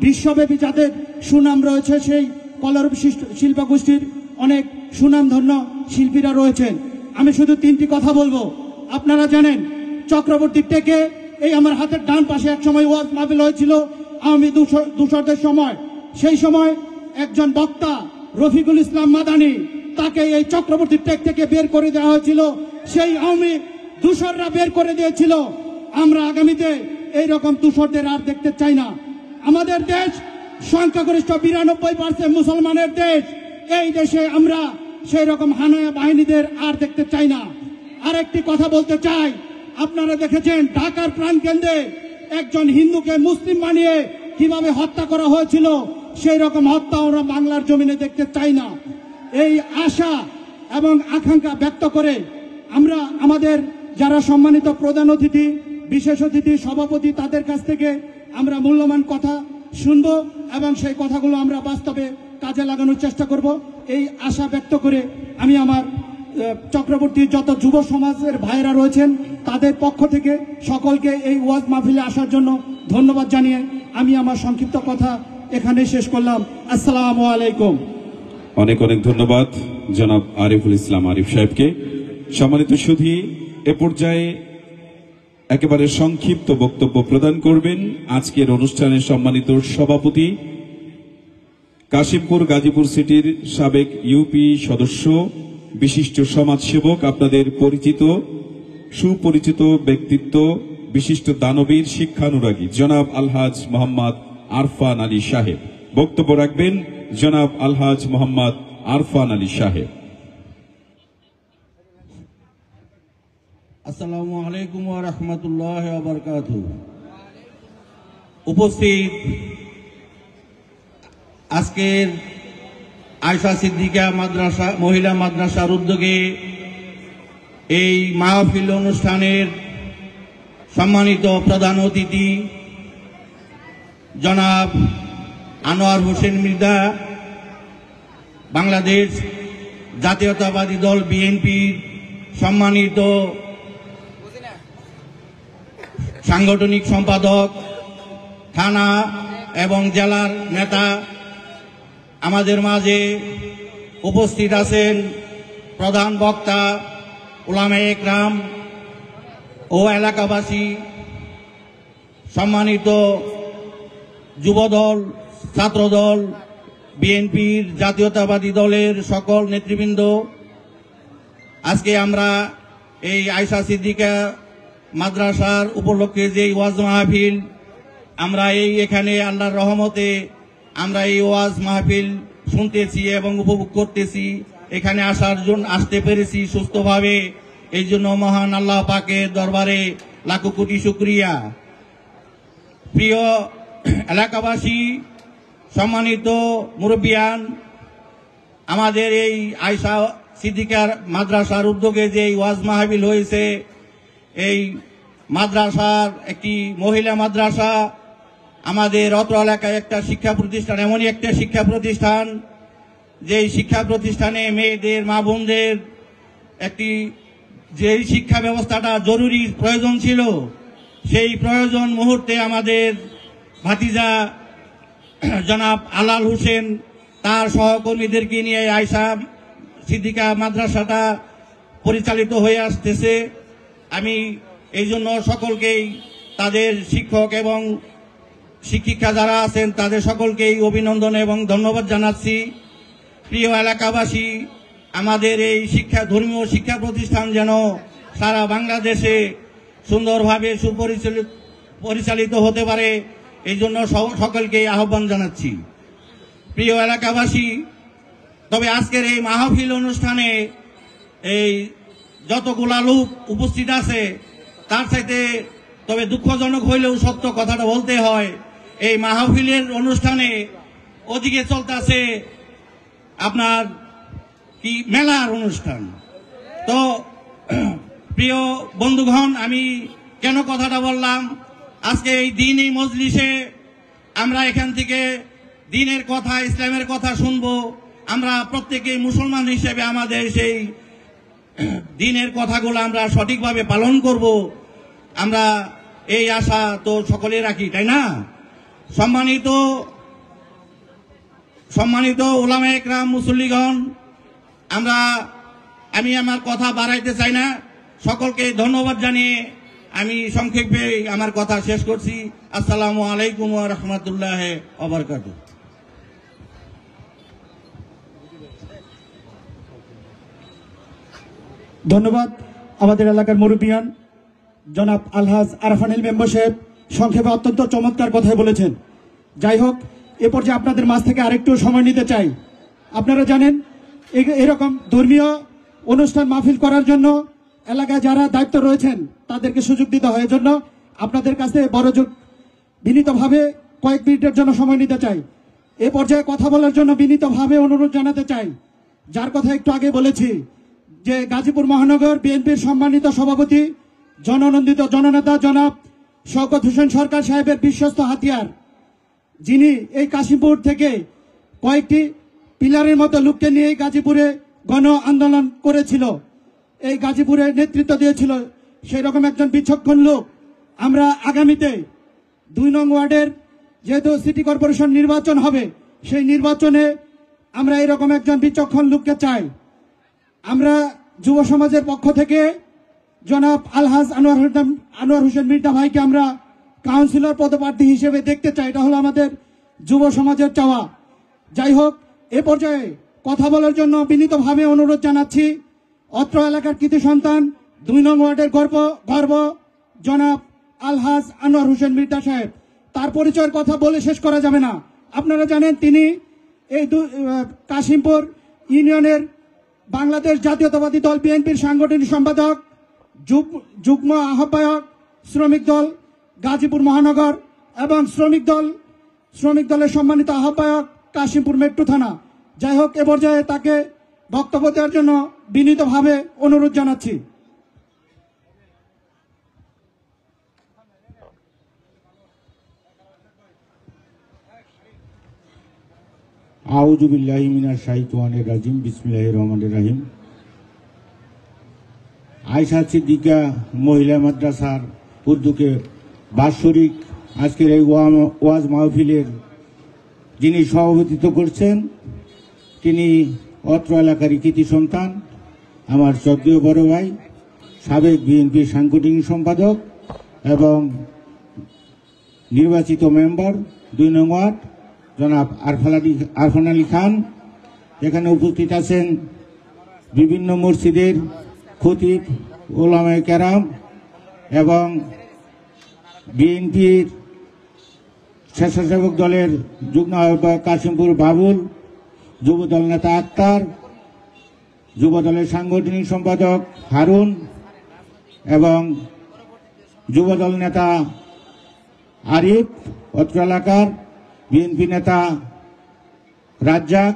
বিশ্বব্যাপী যাদের সুনাম রয়েছে সেই কলরব শিল্পগোষ্ঠীর অনেক সুনামধন্য শিল্পীরা রয়েছেন। আমি শুধু 3টি কথা বলবো। আপনারা জানেন চক্রবর্তী টেকে এই আমার হাতের ডান পাশে এক সময় ওয়াজ মাহফিল হয়েছিল আওয়ামী দূষরদের সময়। সেই সময় একজন বক্তা রফিকুল ইসলাম মাদানী, তাকে এই চক্রবর্তী টেক থেকে বের করে দেওয়া হয়েছিল। সেই আওয়ামী দূষররা বের করে দিয়েছিল। আমরা আগামীতে এইরকম দূষরদের আর দেখতে চাই না। আমাদের দেশ সংখ্যাগরিষ্ঠ 92% মুসলমানের দেশ। এই দেশে আমরা সেই রকম হানায়া বাহিনীদের আর দেখতে চাই না। আরেকটি কথা বলতে চাই, আপনারা দেখেছেন ঢাকার প্রাণকেন্দ্রে একজন হিন্দুকে মুসলিম বানিয়ে কিভাবে হত্যা করা হয়েছিল। সেই রকম হত্যা আমরা বাংলার জমিনে দেখতে চাই না। এই আশা এবং আকাঙ্ক্ষা ব্যক্ত করে আমরা আমাদের যারা সম্মানিত প্রধান অতিথি, বিশেষ অতিথি, সভাপতি, তাদের কাছ থেকে আমরা মূল্যবান কথা শুনবো এবং সেই কথাগুলো আমরা বাস্তবে কাজে লাগানোর চেষ্টা করব। এই আশা ব্যক্ত করে আমি আমার চক্রবর্তী যত যুব সমাজের ভাইয়েরা রয়েছেন তাদের পক্ষ থেকে সকলকে এই ওয়াজ মাহফিলে আসার জন্য ধন্যবাদ জানিয়ে আমি আমার সংক্ষিপ্ত কথা এখানে শেষ করলাম। আসসালামু আলাইকুম। অনেক অনেক ধন্যবাদ জনাব আরিফুল ইসলাম আরিফ সাহেবকে। সম্মানিত সুধী, এ পর্যায়ে একেবারে সংক্ষিপ্ত বক্তব্য প্রদান করবেন আজকের অনুষ্ঠানের সম্মানিত সভাপতি, কাশিমপুর গাজীপুর সিটির সাবেক ইউপি সদস্য, বিশিষ্ট সমাজসেবক, আপনাদের পরিচিত সুপরিচিত ব্যক্তিত্ব, বিশিষ্ট দানবীর, শিক্ষানুরাগী জনাব আলহাজ মোহাম্মদ আরফান আলী সাহেব। বক্তব্য রাখবেন জনাব আলহাজ মোহাম্মদ আরফান আলী সাহেব। আসসালামু আলাইকুম ওয়া রাহমাতুল্লাহি ওয়া বারাকাতুহু। উপস্থিত আজকের আয়েশা সিদ্দিকা মাদ্রাসা মহিলা মাদ্রাসার উদ্যোগে এই মাহফিল অনুষ্ঠানের সম্মানিত প্রধান অতিথি জনাব আনোয়ার হোসেন মৃধা, বাংলাদেশ জাতীয়তাবাদী দল বিএনপির সম্মানিত সাংগঠনিক সম্পাদক, থানা এবং জেলার নেতা, আমাদের মাঝে উপস্থিত আছেন প্রধান বক্তা, উলামায়ে কেরাম ও এলাকাবাসী, সম্মানিত যুবদল, ছাত্রদল, বিএনপির জাতীয়তাবাদী দলের সকল নেতৃবৃন্দ। আজকে আমরা এই আয়েশা সিদ্দিকা মাদ্রাসার উপলক্ষে যে ওয়াজ মাহফিল, আমরা এখানে আল্লাহর রহমতে আমরা এই ওয়াজ মাহফিল শুনতেছি এবং উপভোগ করতেছি। এখানে আসতে পেরেছি সুস্থভাবে, এই জন্য মহান আল্লাহ পাকের দরবারে লাখো কোটি শুকরিয়া। প্রিয় এলাকাবাসী, সম্মানিত মুরব্বিয়ান, আমাদের এই আয়েশা সিদ্দিকার মাদ্রাসার উদ্যোগে যে ওয়াজ মাহফিল হয়েছে, এই মাদ্রাসার একটি মহিলা মাদ্রাসা, আমাদের অত্র এলাকায় একটা শিক্ষা প্রতিষ্ঠান, এমনই একটা শিক্ষা প্রতিষ্ঠান যে শিক্ষা প্রতিষ্ঠানে মেয়েদের, মা বোনদের একটি যে শিক্ষা ব্যবস্থাটা জরুরি প্রয়োজন ছিল, সেই প্রয়োজন মুহূর্তে আমাদের ভাতিজা জনাব আলাল হোসেন তার সহকর্মীদেরকে নিয়ে আয়েশা সিদ্দিকা মাদ্রাসাটা পরিচালিত হয়ে আসতেছে। আমি এই জন্য সকলকেই, তাদের শিক্ষক এবং শিক্ষিকা যারা আছেন তাদের সকলকেই অভিনন্দন এবং ধন্যবাদ জানাচ্ছি। প্রিয় এলাকাবাসী, আমাদের এই ধর্মীয় শিক্ষা প্রতিষ্ঠান যেন সারা বাংলাদেশে সুন্দরভাবে পরিচালিত হতে পারে, এই জন্য সকলকে আহ্বান জানাচ্ছি। প্রিয় এলাকাবাসী, তবে আজকের এই মাহফিল অনুষ্ঠানে এই যতগুলা লোক উপস্থিত আছে তার চাইতে তবে দুঃখজনক হইলেও সত্য কথাটা বলতে হয়, এই মাহফিলের অনুষ্ঠানে ওদিকে চলতেছে আপনার কি মেলার অনুষ্ঠান। তো প্রিয় বন্ধুগণ, আমি কেন কথাটা বললাম, আজকে এই দিন, এই মজলিসে আমরা এখান থেকে দিনের কথা, ইসলামের কথা শুনবো, আমরা প্রত্যেকেই মুসলমান হিসেবে আমাদের সেই দিনের কথাগুলো আমরা সঠিকভাবে পালন করব, আমরা এই আশা তো সকলে রাখি, তাই না? সম্মানিত উলামা একরাম, মুসল্লিগণ, আমি আমার কথা বাড়াইতে চাই না, সকলকে ধন্যবাদ জানিয়ে আমি সংক্ষেপে আমার কথা শেষ করছি। আসসালামু আলাইকুম ওয়া রাহমাতুল্লাহি ওয়া বারাকাতুহু। ধন্যবাদ আমাদের এলাকার মুরব্বিয়ান জনাব আলহাজ আরফানুল মেম্বার সাহেব সংক্ষেপে অত্যন্ত চমৎকার কথাই বলেছেন। যাই হোক, এ পর্যায়ে আপনাদের মাঝ থেকে আরেকটু সময় নিতে চাই। আপনারা জানেন এরকম ধর্মীয় অনুষ্ঠান মাহফিল করার জন্য এলাকায় যারা দায়িত্ব রয়েছেন তাদেরকে সুযোগ দিতে হয়। এজন্য আপনাদের কাছে বড়জোর বিনীতভাবে কয়েক মিনিটের জন্য সময় নিতে চাই। এ পর্যায়ে কথা বলার জন্য বিনীতভাবে অনুরোধ জানাতে চাই, যার কথা একটু আগে বলেছি, যে গাজীপুর মহানগর বিএনপির সম্মানিত সভাপতি, জননন্দিত জননেতা জনাব শওকত হোসেন সরকার সাহেবের বিশ্বস্ত হাতিয়ার, যিনি এই কাশিমপুর থেকে কয়েকটি পিলারের মতো লোককে নিয়ে গাজীপুরে গণ আন্দোলন করেছিল, এই গাজীপুরে নেতৃত্ব দিয়েছিল, সেই রকম একজন বিচক্ষণ লোক। আমরা আগামীতে 2 নং ওয়ার্ডের যেহেতু সিটি কর্পোরেশন নির্বাচন হবে, সেই নির্বাচনে আমরা এরকম একজন বিচক্ষণ লোককে চাই। আমরা যুব সমাজের পক্ষ থেকে জনাব আলহাজ আনোয়ার হোসেন মির্জা ভাইকে আমরা কাউন্সিলর পদপ্রার্থী হিসেবে দেখতে চাই। এটা হলো আমাদের যুব সমাজের চাওয়া। যাই হোক, এ পর্যায়ে কথা বলার জন্য বিনীতভাবে অনুরোধ জানাচ্ছি অত্র এলাকার কৃতি সন্তান 2 নং ওয়ার্ডের গর্ব জনাব আলহাজ আনোয়ার হোসেন মির্জা সাহেব। তার পরিচয়ের কথা বলে শেষ করা যাবে না। আপনারা জানেন তিনি এই কাশিমপুর ইউনিয়নের বাংলাদেশ জাতীয়তাবাদী দল বিএনপির সাংগঠনিক সম্পাদক, যুগ্ম আহ্বায়ক, শ্রমিক দল গাজীপুর মহানগর এবং শ্রমিক দলের সম্মানিত আহ্বায়ক কাশিমপুর মেট্রো থানা। যাই হোক, এ পর্যায়ে তাকে বক্তব্য দেওয়ার জন্য বিনীতভাবে অনুরোধ জানাচ্ছি। আউযু বিল্লাহি মিনাশ শাইতানির রাজিম, বিসমিল্লাহির রহমানির রহিম। আয়েশা সিদ্দিকা মহিলা মাদ্রাসার উদ্যোগে বাৎসরিক আজকের এই ওয়াজ মাহফিলের যিনি সভাপতিত্ব করছেন, তিনি অত্র এলাকারই কৃতি সন্তান, আমার শ্রদ্ধেয় বড় ভাই, সাবেক বিএনপির সাংগঠনিক সম্পাদক এবং নির্বাচিত মেম্বার 2 নং ওয়ার্ড জনাব আরফান আলী খান। এখানে উপস্থিত আছেন বিভিন্ন মসজিদের খতিব, ওলামায়ে কেরাম এবং বিএনপির স্বেচ্ছাসেবক দলের যুগ্ম আহ্বায়ক কাশিমপুর বাবুল, যুবদল নেতা আক্তার, যুবদলের সাংগঠনিক সম্পাদক হারুন এবং যুবদল নেতা আরিফ, অত্র এলাকার বিএনপি নেতা রাজ্জাক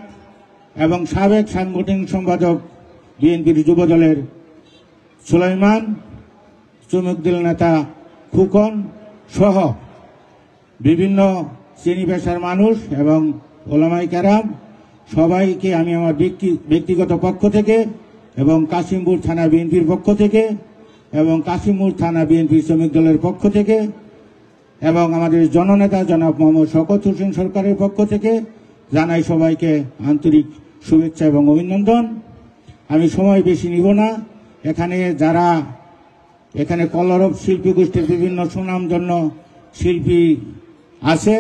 এবং সাবেক সাংগঠনিক সম্পাদক বিএনপির যুবদলের সুলাইমান, শ্রমিক দল নেতা খুকন সহ বিভিন্ন শ্রেণী পেশার মানুষ এবং ওলামায়ে কেরাম সবাইকে আমি আমার ব্যক্তিগত পক্ষ থেকে এবং কাশিমপুর থানা বিএনপির পক্ষ থেকে এবং কাশিমপুর থানা বিএনপি শ্রমিক দলের পক্ষ থেকে এবং আমাদের জননেতা জনাব মোহাম্মদ শওকত হোসেন সরকারের পক্ষ থেকে জানাই সবাইকে আন্তরিক শুভেচ্ছা এবং অভিনন্দন। আমি সময় বেশি নিব না। এখানে কলরব শিল্পী গোষ্ঠীর বিভিন্ন সুনামধন্য শিল্পী আছে,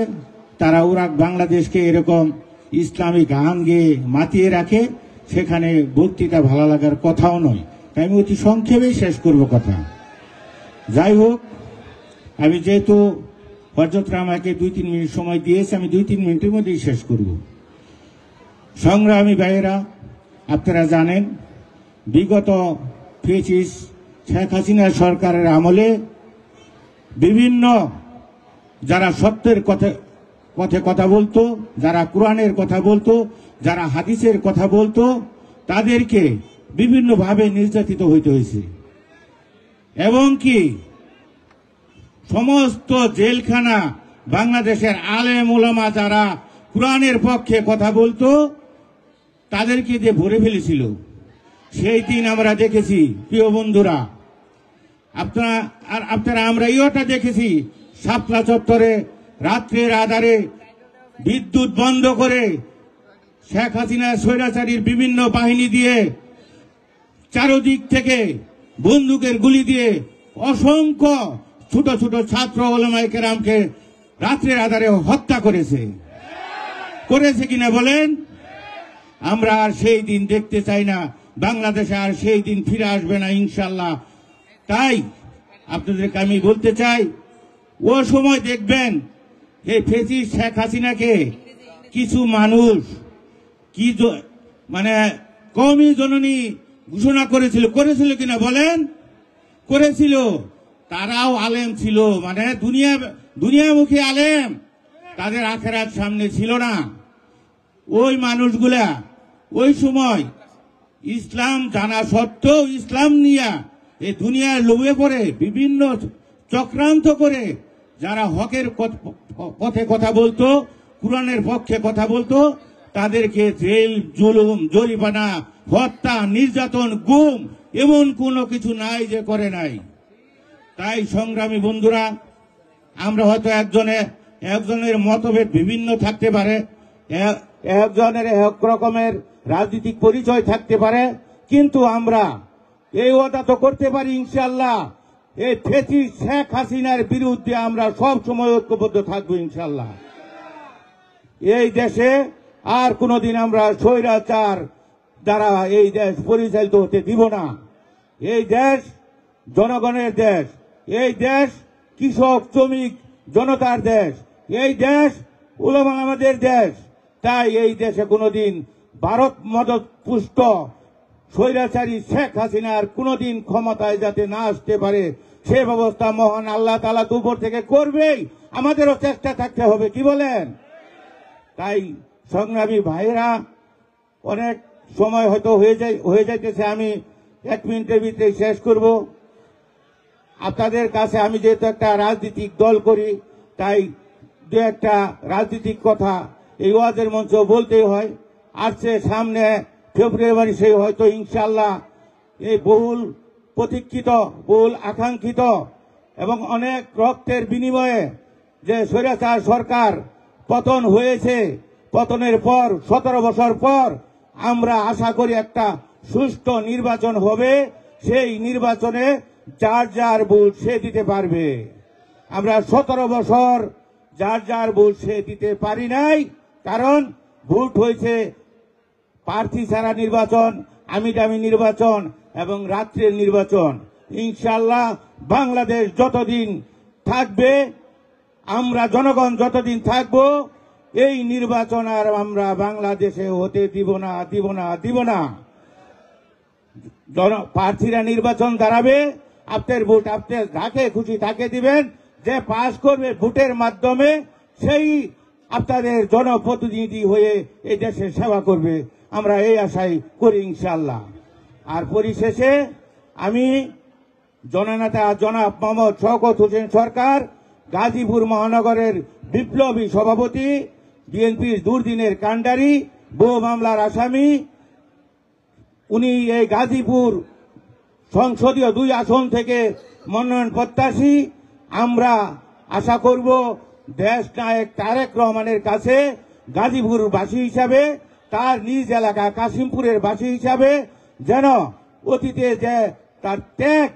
তারা উরাক বাংলাদেশকে এরকম ইসলামিক গান গেয়ে মাতিয়ে রাখে, সেখানে বক্তৃতা ভালো লাগার কথাও নয়, তাই আমি অতি সংক্ষেপেই শেষ করব কথা। যাই হোক, আমি যেহেতু হযরতরা আমাকে 2-3 মিনিট সময় দিয়েছে, আমি 2-3 মিনিটের মধ্যেই শেষ করব। সংগ্রামী ভাইয়েরা, আপনারা জানেন বিগত ফ্যাসিস্ট শেখ হাসিনা সরকারের আমলে বিভিন্ন যারা সত্যের পথে কথা বলতো, যারা কোরআনের কথা বলতো, যারা হাদিসের কথা বলতো, তাদেরকে বিভিন্নভাবে নির্যাতিত হইতে হয়েছে এবং কি সমস্ত জেলখানা বাংলাদেশের আলেম ওলামা যারা কোরআনের পক্ষে কথা বলতো তাদেরকে দিয়ে ভরে ফেলেছিল। সেই দিন আমরা দেখেছি প্রিয় বন্ধুরা, আপনারা আমরা ইয়োটা দেখেছি শাপলা চত্বরে রাত্রের আধারে বিদ্যুৎ বন্ধ করে শেখ হাসিনার স্বৈরাচারীর বিভিন্ন বাহিনী দিয়ে চারদিক থেকে বন্দুকের গুলি দিয়ে অসংখ্য ছোট ছোট ছাত্র ওলামায়ে কেরামকে রাত্রের আধারে হত্যা করেছে কিনা বলেন? আমরা আর সেই দিন দেখতে চাই না, বাংলাদেশে আর সেই দিন ফিরে আসবে না ইনশাল্লাহ। তাই আপনাদেরকে আমি বলতে চাই, ও সময় দেখবেন এই ফ্যাসিস্ট শেখ হাসিনাকে কিছু মানুষ মানে কওমি জননী ঘোষণা করেছিল কিনা বলেন? করেছিল। তারাও আলেম ছিল, মানে দুনিয়ামুখী আলেম, তাদের আখেরাত সামনে ছিল না। ওই মানুষগুলা ওই সময় ইসলাম জানা সত্ত্বেও ইসলাম নিয়ে এই দুনিয়ার লোভে পড়ে বিভিন্ন চক্রান্ত করে যারা হকের পথে কথা বলতো, কুরআনের পক্ষে কথা বলতো, তাদেরকে জেল, জুলুম, জরিমানা, হত্যা, নির্যাতন, গুম এমন কোনো কিছু নাই যে করে নাই। তাই সংগ্রামী বন্ধুরা, আমরা হয়তো একজনের মতভেদ বিভিন্ন থাকতে পারে, একজনের এক রকমের রাজনৈতিক পরিচয় থাকতে পারে, কিন্তু আমরা এই ওয়াদা তো করতে পারি ইনশাল্লাহ, এই ফ্যাসিস্ট শেখ হাসিনার বিরুদ্ধে আমরা সব সময় ঐক্যবদ্ধ থাকবো ইনশাল্লাহ। এই দেশে আর কোনোদিন আমরা স্বৈরাচার দ্বারা এই দেশ পরিচালিত হতে দিব না। এই দেশ জনগণের দেশ, এই দেশ কৃষক, শ্রমিক, জনতার দেশ, এই দেশ উলামা আমাদের দেশ। তাই এই দেশে কোনোদিন ভারত মদত পুষ্ট স্বৈরাচারী শেখ হাসিনার কোনোদিন ক্ষমতায় যাতে না আসতে পারে সে ব্যবস্থা মহান আল্লাহ তাআলা উপর থেকে করবেই, আমাদেরও চেষ্টা থাকতে হবে, কি বলেন? তাই সংগ্রামী ভাইরা, অনেক সময় হয়তো হয়ে যাইতেছে, আমি 1 মিনিটের ভিতরে শেষ করব। আপনাদের কাছে আমি যেহেতু একটা রাজনৈতিক দল করি, তাই দু একটা রাজনৈতিক কথা এই ওয়াজের মঞ্চ বলতেই হয়। আসছে সামনে ফেব্রুয়ারি মাসে হয়তো ইনশাল্লাহ এই বহুল প্রতীক্ষিত, বহুল আকাঙ্ক্ষিত এবং অনেক রক্তের বিনিময়ে যে স্বৈরাচার সরকার পতন হয়েছে, পতনের পর 17 বছর পর আমরা আশা করি একটা সুষ্ঠু নির্বাচন হবে। সেই নির্বাচনে যার যার ভোট সে দিতে পারবে। আমরা 17 বছর যার যার ভোট সে দিতে পারি নাই, কারণ ভোট হয়েছে প্রার্থী ছাড়া নির্বাচন, আমি দামি নির্বাচন এবং রাত্রের নির্বাচন। ইনশাল্লাহ বাংলাদেশ যতদিন থাকবে, আমরা জনগণ যতদিন থাকব, এই নির্বাচন আর আমরা বাংলাদেশে হতে দিব না। প্রার্থীরা নির্বাচন দাঁড়াবে, আপনার ভোট আপনি যাকে খুশি তাকে দিবেন, যে পাস করবে ভোটের মাধ্যমে সেই আপনাদের জনপ্রতিনিধি হয়ে এই দেশের সেবা করবে, আমরা এই আশাই করি ইনশাল্লাহ। আর পরিশেষে আমি জননেতা জনাব মোহাম্মদ শওকত হোসেন সরকার, গাজীপুর মহানগরের বিপ্লবী সভাপতি, বিএনপির দুর্দিনের কাণ্ডারি, বহু মামলার আসামি, উনি এই গাজীপুর সংসদীয় 2 আসন থেকে মনোনয়ন প্রত্যাশী। আমরা আশা করব দেশ নায়ক তারেক রহমানের কাছে গাজীপুর বাসী হিসাবে, তার নিজ এলাকা কাশিমপুরের বাসী হিসাবে যেন অতীতে যে তার ত্যাগ,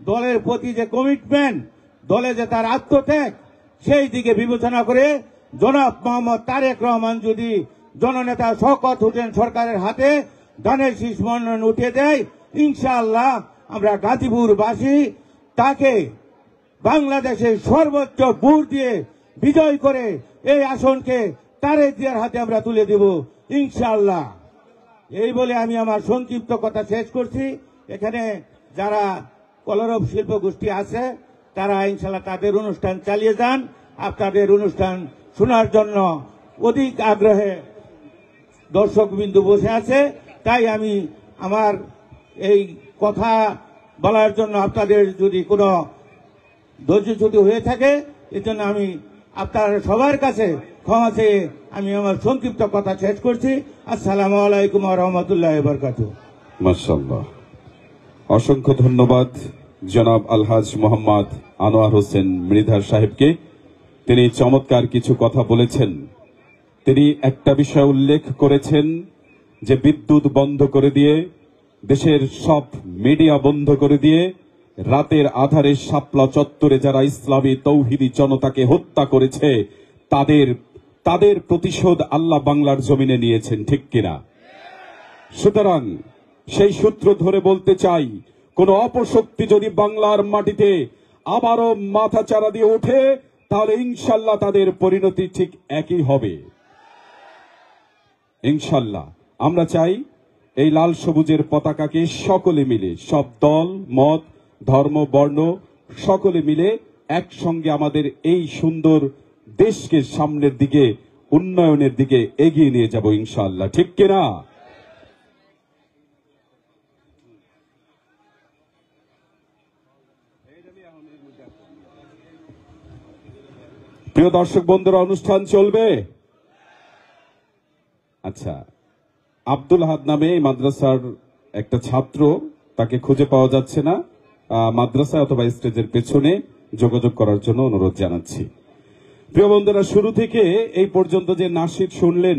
দলের প্রতি যে কমিটমেন্ট, দলে যে তার আত্মত্যাগ, সেই দিকে বিবেচনা করে জনাব মোহাম্মদ তারেক রহমান যদি জননেতা শওকত হোসেন সরকারের হাতে ধানের শীষ মনোনয়ন উঠে দেয়, ইনশাআল্লাহ আমরা গাজীপুরবাসী তাকে বাংলাদেশের সর্বোচ্চ ভোট দিয়ে বিজয় করে এই আসনকে তারেক জিয়ার হাতে আমরা তুলে দেব ইনশাআল্লাহ। এই বলে আমি আমার সংক্ষিপ্ত কথা শেষ করছি। এখানে যারা কলরব শিল্প গোষ্ঠী আছে তারা ইনশাআল্লাহ তাদের অনুষ্ঠান চালিয়ে যান। আপনাদের অনুষ্ঠান শোনার জন্য অধিক আগ্রহে দর্শকবৃন্দ বসে আছে, তাই আমি আমার এই কথা বলার জন্য আপনাদের যদি কোনো ধৈর্যচ্যুতি হয়ে থাকে, এর জন্য আমি আপনার সবার কাছে ক্ষমা চেয়ে আমি আমার সংক্ষিপ্ত কথা শেষ করছি। আসসালামু আলাইকুম ওয়া রাহমাতুল্লাহি ওয়া বারাকাতুহু। মাশাআল্লাহ, অসংখ্য ধন্যবাদ জনাব আলহাজ মোহাম্মদ আনোয়ার হোসেন মৃধার সাহেবকে। তিনি চমৎকার কিছু কথা বলেছেন। তিনি একটা বিষয় উল্লেখ করেছেন যে বিদ্যুৎ বন্ধ করে দিয়ে, দেশের সব মিডিয়া বন্ধ করে দিয়ে, রাতের আধারে শাপলা চত্বরে যারা ইসলামী তৌহিদি জনতাকে হত্যা করেছে তাদের প্রতিশোধ আল্লাহ বাংলার জমিনে নিয়েছেন, ঠিক কিনা? সুতরাং সেই সূত্র ধরে বলতে চাই, কোন অপশক্তি যদি বাংলার মাটিতে আবারও মাথা চারা দিয়ে ওঠে, তাহলে ইনশাল্লাহ তাদের পরিণতি ঠিক একই হবে ইনশাল্লাহ। আমরা চাই এই লাল সবুজের পতাকাকে সকলে মিলে, সব দল মত ধর্ম বর্ণ সকলে মিলে একসঙ্গে আমাদের এই সুন্দর দেশকে সামনের দিকে, উন্নয়নের দিকে এগিয়ে নিয়ে যাব ইনশাআল্লাহ, ঠিক কিনা? প্রিয় দর্শক বন্ধুরা, অনুষ্ঠান চলবে। আচ্ছা, আব্দুল হাদ নামে এই মাদ্রাসার একটা ছাত্র, তাকে খুঁজে পাওয়া যাচ্ছে না। মাদ্রাসা অথবা স্টেজের পেছনে যোগাযোগ করার জন্য অনুরোধ জানাচ্ছি। প্রিয় বন্ধুরা, শুরু থেকে এই পর্যন্ত যে নাশিদ শুনলেন,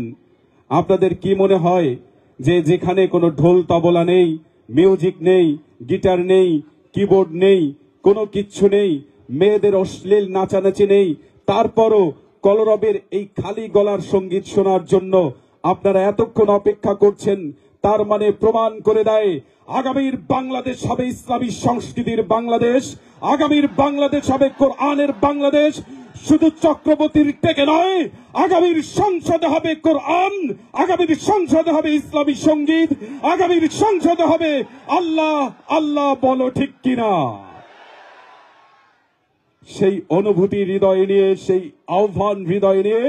আপনাদের কি মনে হয় যে যেখানে কোনো ঢোল তবলা নেই, মিউজিক নেই, গিটার নেই, কিবোর্ড নেই, কোনো কিচ্ছু নেই, মেয়েদের অশ্লীল নাচানাচি নেই, তারপরও কলরবের এই খালি গলার সঙ্গীত শোনার জন্য আপনারা এতক্ষণ অপেক্ষা করছেন, তার মানে প্রমাণ করে দেয় আগামীর বাংলাদেশ হবে ইসলামী সংস্কৃতির বাংলাদেশ, আগামীর বাংলাদেশ হবে কোরআনের বাংলাদেশ। শুধু চক্রবর্তীর টেকে নয়, আগামীর সংসদে হবে কোরআন, আগামীর সংসদে হবে ইসলামী সঙ্গীত, আগামীর সংসদে হবে আল্লাহ আল্লাহ, বলো ঠিক কিনা? সেই অনুভূতি হৃদয়ে নিয়ে, সেই আহ্বান হৃদয়ে নিয়ে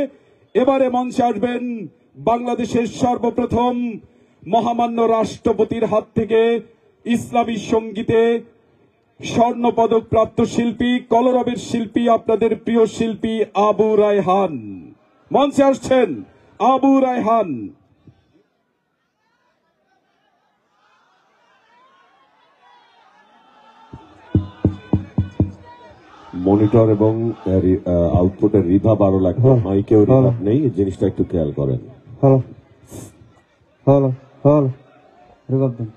এবারে মঞ্চে আসবেন বাংলাদেশের সর্বপ্রথম মহামান্য রাষ্ট্রপতির হাত থেকে ইসলামী সঙ্গীতে স্বর্ণপদক প্রাপ্ত শিল্পী, কলরবের শিল্পী, আপনাদের প্রিয় শিল্পী আবু রায়হান। মঞ্চে আসছেন আবু রায়হান। মনিটর এবং আউটপুটের রিভাব আরো লাগবে, মাইকেও রিভাব নেই, এই জিনিসটা একটু খেয়াল করেন। হ্যালো হ্যালো হ্যালো, রিভাব দেন।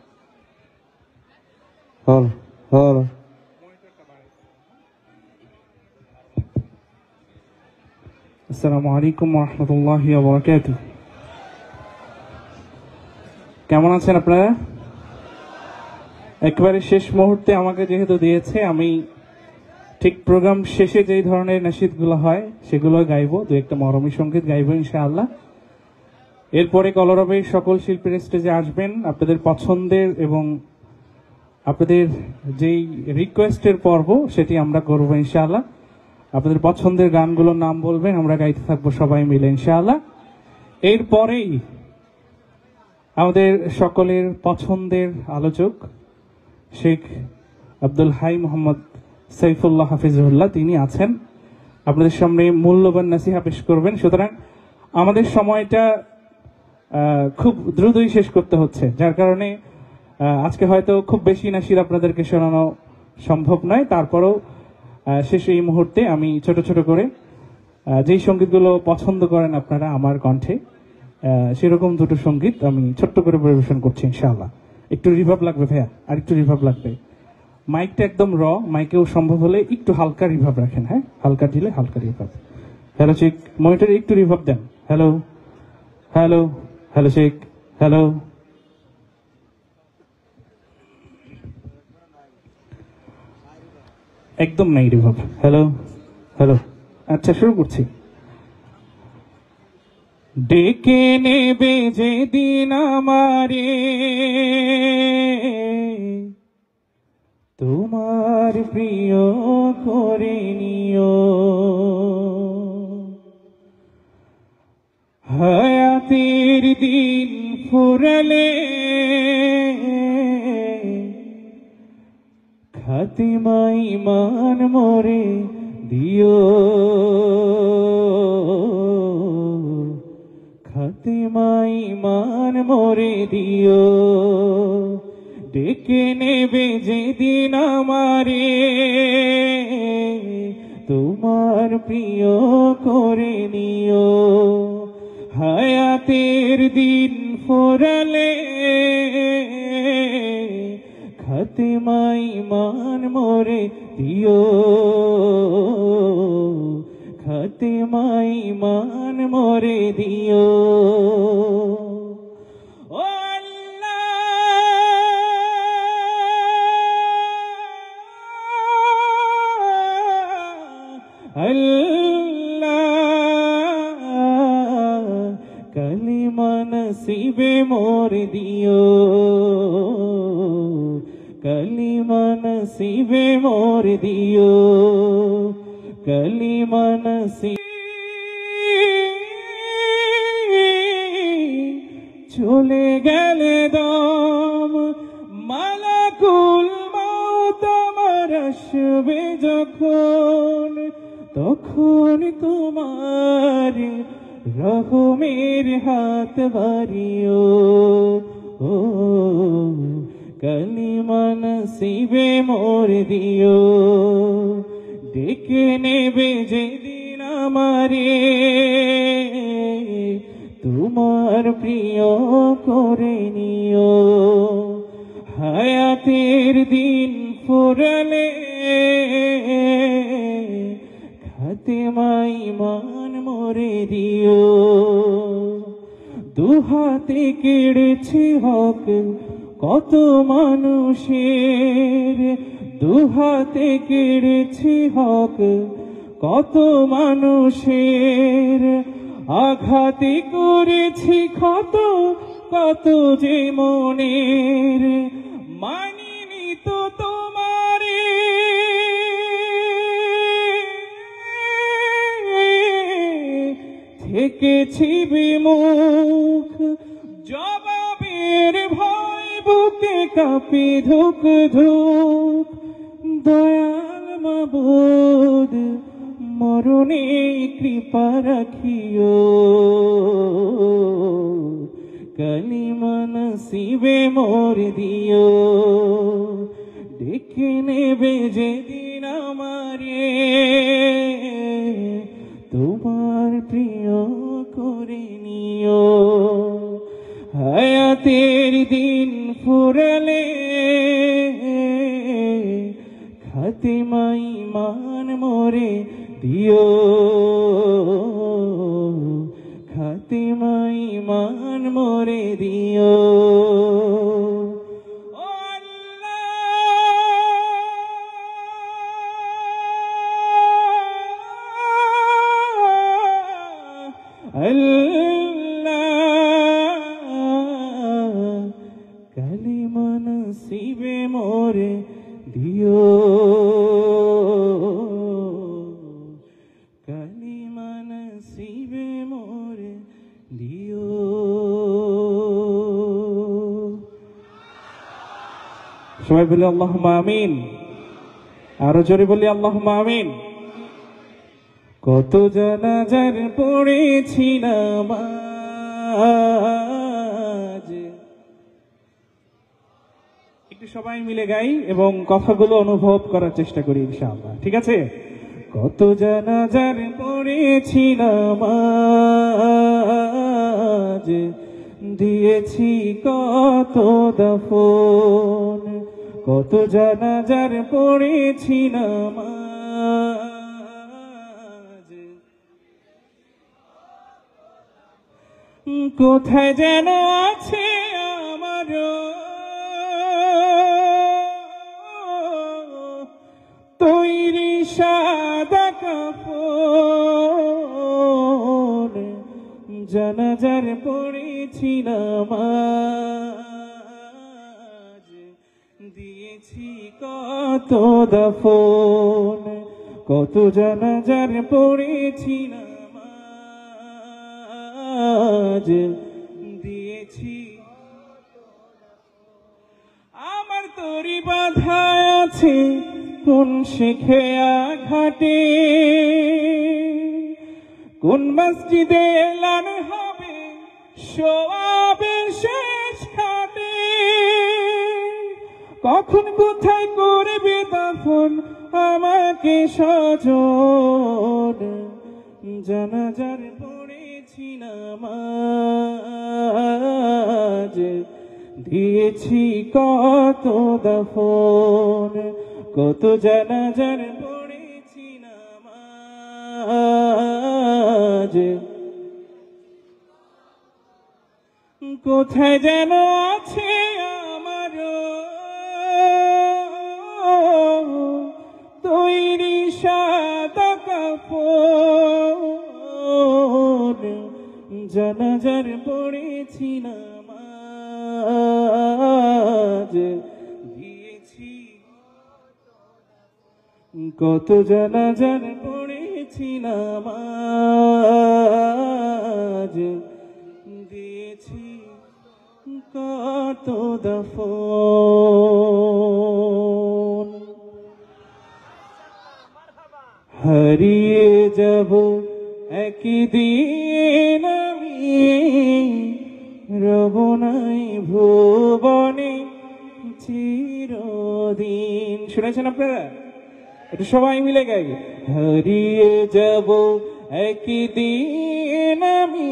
হ্যালো হ্যালো, আসসালামু আলাইকুম ওয়া রাহমাতুল্লাহি ওয়া বারাকাতুহু। কেমন আছেন আপনারা? একেবারে শেষ মুহূর্তে আমাকে যেহেতু দিয়েছে, আমি ঠিক প্রোগ্রাম শেষে যেই ধরনের নাশিদগুলো হয় সেগুলো গাইবো, দু একটা মরমী সঙ্গীত গাইবো ইনশাআল্লাহ। এরপরে কলরবের সকল শিল্পীর স্টেজে আসবেন, আপনাদের পছন্দের এবং আপনাদের যেই রিকোয়েস্টের পর্ব সেটি আমরা করবো ইনশাআল্লাহ। আপনাদের পছন্দের গানগুলোর নাম বলবেন, আমরা গাইতে থাকবো সবাই মিলে ইনশাআল্লাহ। এরপরেই আমাদের সকলের পছন্দের আলোচক শেখ আব্দুল হাই মোহাম্মদ সাইফুল্লাহ হাফিজুল্লাহ, তিনি আছেন, আপনাদের সামনে মূল্যবান নাসিহা পেশ করবেন। সুতরাং আমাদের সময়টা খুব দ্রুতই শেষ করতে হচ্ছে, যার কারণে আজকে হয়তো খুব বেশি নাসির আপনাদেরকে শোনানো সম্ভব নয়। তারপরেও শেষ এই মুহূর্তে আমি ছোট ছোট করে যেই সঙ্গীতগুলো পছন্দ করেন আপনারা আমার কণ্ঠে, সেরকম দুটো সঙ্গীত আমি ছোট্ট করে পরিবেশন করছি ইনশাআল্লাহ। একটু রিভাব লাগবে ভাইয়া, আর একটু রিভাব লাগবে। মাইকটা একদম র, মাইকেও সম্ভব হলে একটু হালকা রিভাব রাখেন। হ্যাঁ, হালকা দিলে হালকা রিভাব। হ্যালো শেখ, মনিটরে একটু রিভাব দেন। Hello hello hello Sheikh, hello. একদম নাই রিভাব। হ্যালো হ্যালো, আচ্ছা শুরু করছি। ডেকে নেবে যেদিন আমারে তোমার প্রিয় করে নিও, হায়াতের দিন ফুরালে খাতিমা ঈমান মোরে দিও। খাতেমাই মান মোরে দিও, ডেকে নেবে যেদিন আমারে তোমার প্রিয় করে নিও। হায়াতের দিন ফোরালে খাতেমাই মান মোরে দিও, খাতেমাই মান মোরে দিও। ও আল্লাহ কালিমা নসিবে মোর দিও, কালিমা নসিবে মোর দিও, কালিমা নসিবে। চলে গেলে দম মালাকুল মউত আমার আসবে যখন, তখন তোমার রহমের হাত বাড়িও। ও কালিমা নসিবে মোর দিও, ডেকে নেবে যেদিন আমারে তোমার প্রিয় করে নিও। হায়াতের দিন ফুরালে খাতেমাই মান মোরে দিও। দুহাতে কেড়েছি হক কত মানুষের, দুহাতে কেড়েছি হক কত মানুষের, আঘাতে করেছি ক্ষত কত যে মনের, মানিনি তো তোমারে থেকেছি বিমুখ, জবাবের ভয় বুকে কাঁপি ধুক ধুক। দয়াল মাবুদ মরণে কৃপা রাখিও, কালিমা নসিবে মোর দিও, ডেকে নেবে যেদিন আমারে তোমার প্রিয় করে নিও। হায়াতের দিন ফুরালে খাতেমাই মান মোরে দিও, খাতেমাই মান মোরে দিও। আল্লাহ কালিমা নসিবে মোরে দিও, কালিমা নসিবে মোরে দিও। সবাই বলি আল্লাহুম্মা আমিন, আরো জোরে বলি আল্লাহুম্মা আমিন। কত জানাজার পড়েছি নামাজ, একটু সবাই মিলে গাই এবং কথাগুলো অনুভব করার চেষ্টা করি ইনশাআল্লাহ, ঠিক আছে? কত জানাজার পড়েছি নামাজ, দিয়েছি কত দাফন, কত জানাজার পড়েছি নামাজ, কোথায় যেন আছে আমার তৈরি সাদা কাপড়, জানাজার পড়েছি নামাজ, দিয়েছি কত দাফন, কত জানাজার পড়েছি নামাজ, দিয়েছি। আমার তরি বাঁধা আছে কোন শিখে ঘাটে, কোন মসজিদে এলান হবে সোয়াবের শেষ খাটে কখন কোথায় করবে দাফন আমাকে সজন জানাজার পড়েছি নামাজ দিয়েছি কত দাফন কত জানাজার পড়েছি নামাজ কোথায় যেন আছে আমার তৈরি সাদা কাপড় জানাজার পড়েছি নামাজ দিয়েছি কত জানাজার পড়েছি নামাজ দিয়েছি কত দাফন হারিয়ে যাব একদিন আমি রব নাই ভুবনে চিরদিন শুনেছেন আপনারা একটু সবাই মিলে গাই হারিয়ে যাব একদিন আমি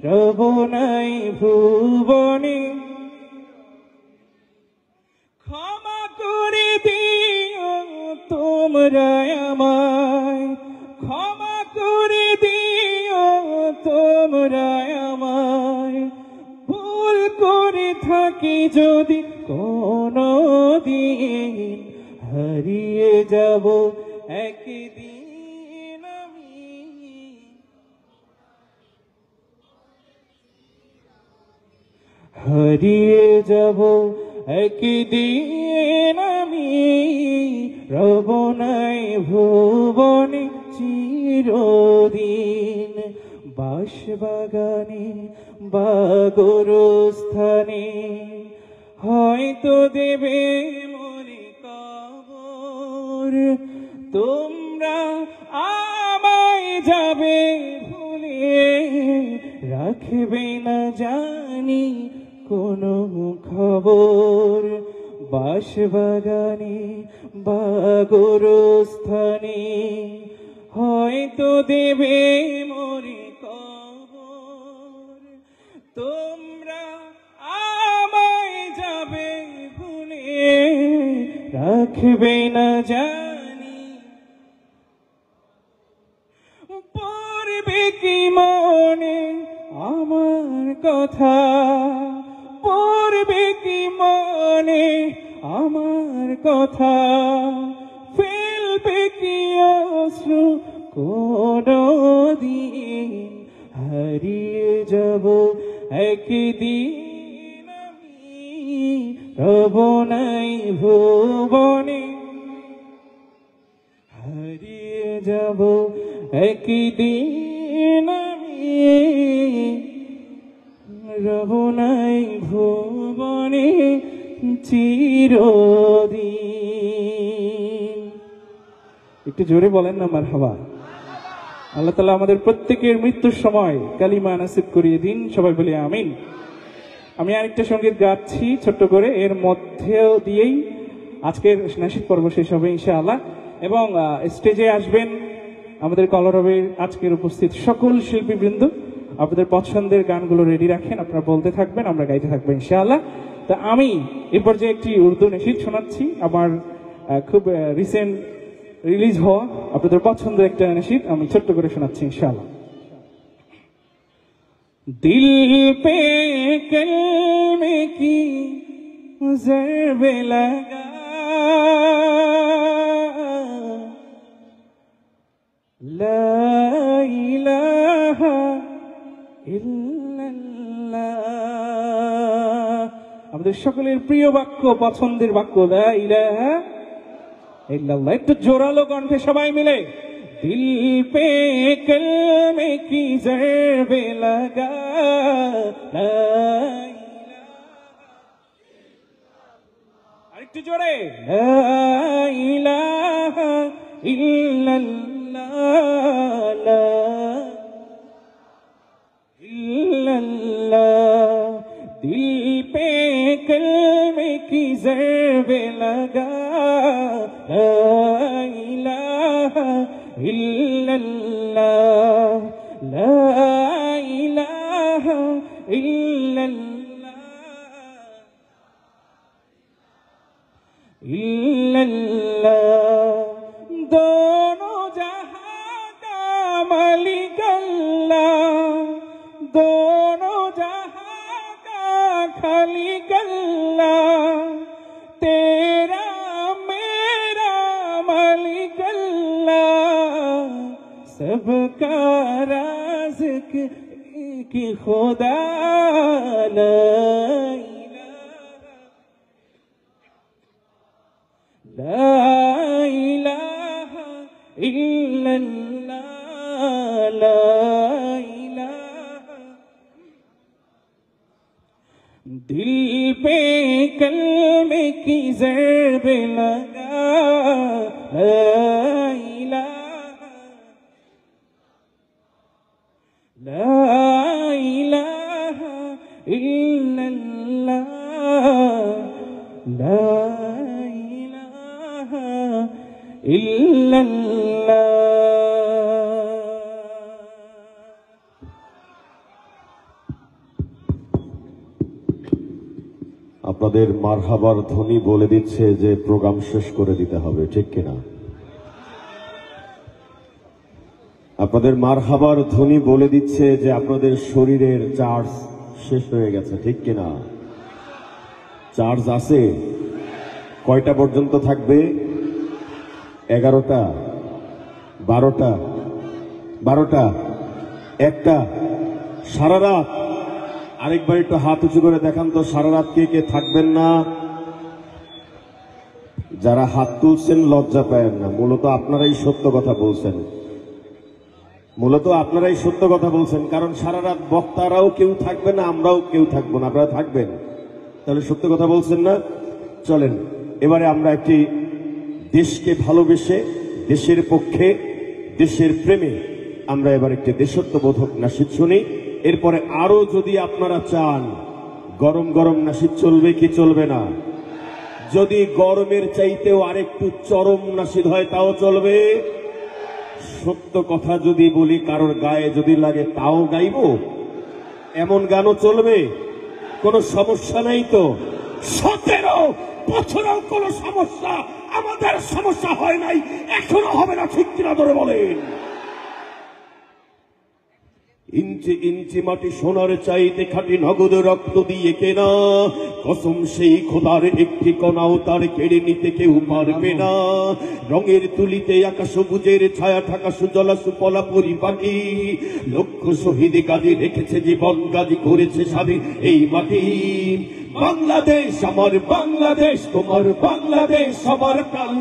রব নাই ভুবনে ক্ষমা করে দিও তোমরা আমায় ক্ষমা করে দিও তোমরা আমায় ভুল করে থাকি যদি কোনো দিন হারিয়ে যাব একদিন আমি হারিয়ে যাব একদিন আমি রব নাই ভুবনে চিরদিন বাঁশবাগানে বা গোরস্থানে হয়তো দেবে মনে কবর তোমরা আমায় যাবে ভুলে রাখবে না জানি কোনো খবর বাঁশবাগানে বা গোরস্থানে হয়তো দেবে মরে কবর তোমরা আমায় যাবে ভুলে রাখবে না জানি পড়বে কি মনে আমার কথা পড়বে কি মনে আমার কথা ফেলবে কি অশ্রু কোনদিন হারিয়ে যাব একদিন আমি রব নাই ভুবনে হারিয়ে যাব একদিন আমি রব নাই ভুবনে চিরদিন একটু জোরে বলেন না মারহাবা আল্লাহ তাআলা আমাদের প্রত্যেকের মৃত্যুর সময় কালিমা নসিব করিয়ে দিন সবাই বলি আমিন আমি আরেকটা সঙ্গীত গাচ্ছি ছোট্ট করে এর মধ্যেও দিয়েই আজকের নাশিদ পর্ব শেষ হবে ইনশাআল্লাহ এবং স্টেজে আসবেন আমাদের কলরবের আজকের উপস্থিত সকল শিল্পীবৃন্দ আপনাদের পছন্দের গানগুলো রেডি রাখেন আপনারা বলতে থাকবেন আমরা গাইতে থাকবো ইনশাআল্লাহ তা আমি এ পর্যায়ে একটি উর্দু নাশিদ শোনাচ্ছি আমার খুব রিসেন্ট রিলিজ হওয়া আপনাদের পছন্দের একটা নাশিদ আমি ছোট্ট করে শোনাচ্ছি ইনশাআল্লাহ দিল পে কলমে কি ज़रबे लगा ला इलाहा ইল্লাল্লাহ আমাদের সকলের প্রিয় বাক্য পছন্দের বাক্য লা ইলাহা ইল্লাল্লাহ একটু জোরালো কণ্ঠে সবাই মিলে দিল পে কলমে কি ज़रबे लगा লা আরেকটু জোরে লা ইলাহা ইল্লাল্লাহ লা ज़र्ब लगा ला इलाहा इल्लल्लाह ला इलाहा इल्लल्लाह दोनों जहां का मालिक अल्लाह दोनों जहां का खालिक अल्लाह तेरा मेरा मालिक अल्लाह सबका राज़िक की खुदा ला इलाहा इल्लल्लाह ला इलाहा दिल पे कलमे की ज़र्ब लगा ला इलाहा इल्लल्लाह ला इलाहा इल्लल्लाह আপনাদের মারহাবার ধ্বনি বলে দিচ্ছে যে প্রোগ্রাম শেষ করে দিতে হবে, ঠিক কিনা? আপনাদের মারহাবার ধ্বনি বলে দিচ্ছে যে আপনাদের শরীরের চার্জ শেষ হয়ে গেছে, ঠিক কিনা? চার্জ আছে? কয়টা পর্যন্ত থাকবে? 11টা, 12টা, 12টা, 1টা, সারা রাত? আরেকবার একটু হাত উঁচু করে দেখান তো, সারা রাত কে কে থাকবেন না? যারা হাত তুলছেন লজ্জা পায়েন না, মূলত আপনারাই সত্য কথা বলছেন, মূলত আপনারাই সত্য কথা বলছেন, কারণ সারা রাত বক্তারাও কেউ থাকবে না, আমরাও কেউ থাকবো না, আপনারা থাকবেন, তাহলে সত্য কথা বলছেন না? চলেন এবারে আমরা একটি দেশকে ভালোবেসে দেশের পক্ষে দেশের প্রেমে আমরা এবার একটি দেশত্ববোধক নাশিদ শুনি। এরপরে আরো যদি আপনারা চান গরম গরম নাশিদ চলবে কি চলবে না? যদি গরমের চাইতেও আরেকটু চরম নাশিদ হয় তাও চলবে। সত্য কথা যদি বলি কারোর গায়ে যদি লাগে তাও গাইব, এমন গানও চলবে, কোনো সমস্যা নাই তো। 17 বছরেও কোনো সমস্যা আমাদের সমস্যা হয় নাই, এখনো হবে না, ঠিক কিনা ধরে বলেন? ইঞ্চি ইঞ্চি মাটি সোনার চাইতে খাঁটি নগদ রক্ত দিয়ে কেনা, কসম সেই খোদার একটি কণাও তার কেড়ে নিতে কেউ পারবে না। রঙের তুলিতে আকাশ সবুজের ছায়া ঢাকা সুজলা সুফলা পরিপাটি, লক্ষ শহীদ গাজী রেখেছে জীবন, গাজী করেছে স্বাধীন এই মাটি। বাংলাদেশ আমার বাংলাদেশ, তোমার বাংলাদেশ সবার প্রাণ,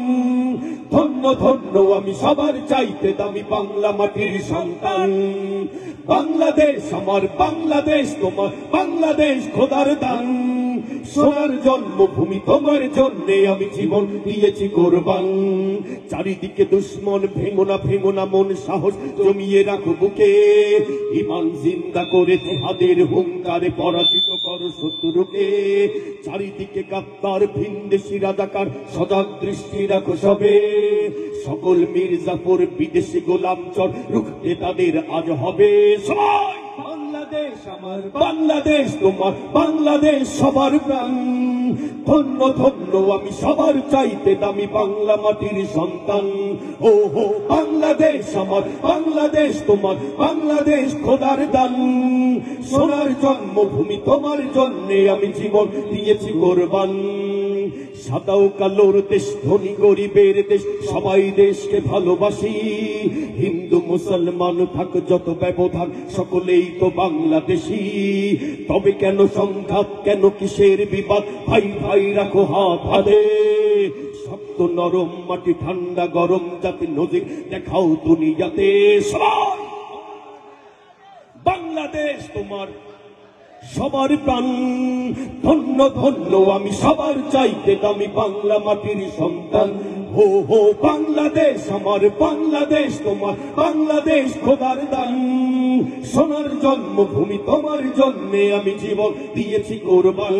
ধন্য ধন্য আমি সবার চাইতে দামি বাংলা মাটির সন্তান। বাংলাদেশ আমার বাংলাদেশ, তোমার বাংলাদেশ খোদার দান, সোনার জন্মভূমি তোমার জন্যে আমি জীবন দিয়েছি কোরবান। চারিদিকে দুশ্মন, ভেঙো না মন, সাহস জমিয়ে রাখো বুকে, ইমান জিন্দা করে জিহাদের হুঙ্কারে পরাজিত করো শত্রুকে। চারিদিকে গাদ্দার ভিনদেশি রাজাকার, সজাগ দৃষ্টি রাখো সবে, সকল মির্জাপুর বিদেশি গোলামচর রুখতে তাদের আজ হবে সবাই। বাংলাদেশ আমার বাংলাদেশ, তোমার বাংলাদেশ সবার প্রাণ, ধন্য ধন্য আমি সবার চাইতে দামি বাংলা মাটির সন্তান। ও হো বাংলাদেশ আমার বাংলাদেশ, তোমার বাংলাদেশ খোদার দান, সোনার জন্মভূমি তোমার জন্যে আমি জীবন দিয়েছি কোরবান। সাদা ও কালোর দেশ, ধনী গরিবের দেশ, সবাই দেশকে ভালোবাসি। হিন্দু মুসলমান থাক যত ব্যবধান, সকলেই তো বাংলাদেশি। তবে কেন সংঘাত, কেন কিসের বিবাদ, ভাই ভাই রাখো হাত হাতে। শক্ত নরম মাটি, ঠান্ডা গরম জাতি নজির দেখাও দুনিয়াতে সবাই। বাংলাদেশ তোমার সবার প্রাণ, ধন্য ধন্য আমি সবার চাইতে দামি বাংলা মাটির সন্তান। হো হো বাংলাদেশ আমার বাংলাদেশ, তোমার বাংলাদেশ খোদার দান, সোনার জন্মভূমি তোমার জন্যে আমি জীবন দিয়েছি কোরবান।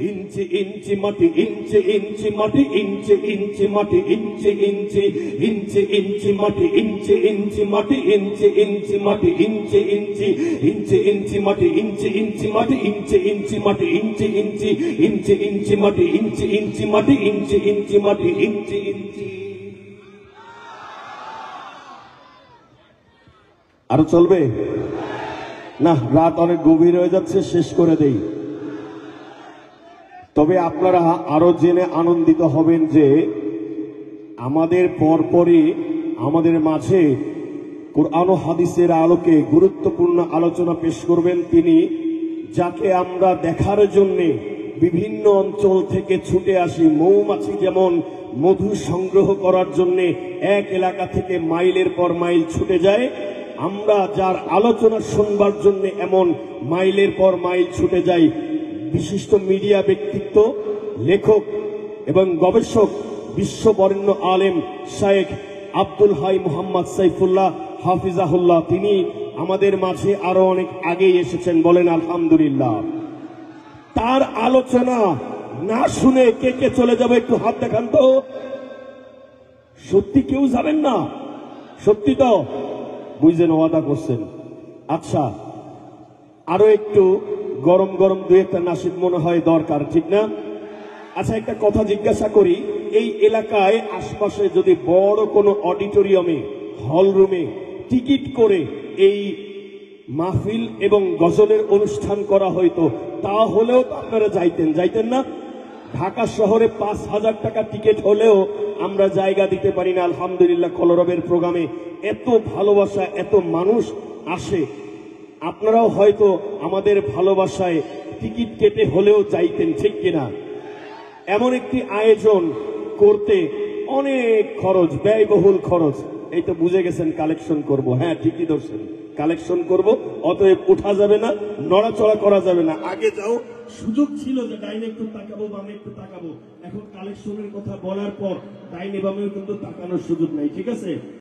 ইঞ্চি ইঞ্চি মাটি, ইঞ্চি ইঞ্চি মাটি, ইঞ্চি ইঞ্চি মাটি, ইঞ্চি ইঞ্চি ইঞ্চি ইঞ্চি মাটি, ইঞ্চি ইঞ্চি মাটি, ইঞ্চি ইঞ্চি মাটি, ইঞ্চি ইঞ্চি ইঞ্চি ইঞ্চি মাটি, ইঞ্চি ইঞ্চি মাটি, ইঞ্চি ইঞ্চি মাটি, ইঞ্চি ইঞ্চি ইঞ্চি ইঞ্চি মাটি, ইঞ্চি ইঞ্চি মাটি, ইঞ্চি ইঞ্চি মাটি, ইঞ্চি ইঞ্চি। আরো চলবে না? রাত অনেক গভীর হয়ে যাচ্ছে, শেষ করে দেই। তবে আপনারা আরো জেনে আনন্দিত হবেন যে আমাদের পরপরই আমাদের মাঝে কোরআন ও হাদিসের আলোকে গুরুত্বপূর্ণ আলোচনা পেশ করবেন তিনি, যাকে আমরা দেখার জন্যে বিভিন্ন অঞ্চল থেকে ছুটে আসি। মৌমাছি যেমন মধু সংগ্রহ করার জন্যে এক এলাকা থেকে মাইলের পর মাইল ছুটে যায়, আমরা যার আলোচনা শুনবার জন্য এমন মাইলের পর মাইল ছুটে যাই বিশিষ্ট মিডিয়া ব্যক্তিত্ব, লেখক এবং গবেষক, বিশ্ববরেণ্য আলেম শায়েখ আব্দুল হাই মোহাম্মদ সাইফুল্লাহ হাফিজাহুল্লাহ। তিনি আমাদের মাঝে আরো অনেক আগেই এসেছেন, বলেন আলহামদুলিল্লাহ। তার আলোচনা না শুনে কে কে চলে যাবে একটু হাত দেখান তো। সত্যি কেউ যাবেন না? সত্যি তো? বুঝছেন, ওয়াদা করছেন। আচ্ছা, আরো একটু গরম গরম দুই একটা নাশিদ মনে হয় দরকার, ঠিক না? আচ্ছা, একটা কথা জিজ্ঞাসা করি, এই এলাকায় আশপাশে যদি বড় কোনো অডিটোরিয়ামে, হল রুমে টিকিট করে এই মাহফিল এবং গজলের অনুষ্ঠান করা হইতো, তাহলেও তো আপনারা যাইতেন না? ঢাকা শহরে 5,000 টাকা টিকিট হলেও আমরা জায়গা দিতে পারি না। আলহামদুলিল্লাহ, কলরবের প্রোগ্রামে এত ভালোবাসা, এত মানুষ আসে। আপনারাও হয়তো আমাদের ভালোবাসায় টিকিট কেটে হলেও চাইতেন, ঠিক কিনা? এমন একটি আয়োজন করতে অনেক খরচ, ব্যয়বহুল খরচ। এই তো বুঝে গেছেন, কালেকশন করব। হ্যাঁ, ঠিকই ধরছেন, কালেকশন করব। অতএব উঠা যাবে না, নড়াচড়া করা যাবে না। আগে যাও, সুযোগ ছিল যে ডাইনে একটু তাকাবো, বামে একটু তাকাবো। এখন কালেকশনের কথা বলার পর ডাইনে বামেও কিন্তু তাকানোর সুযোগ নাই, ঠিক আছে?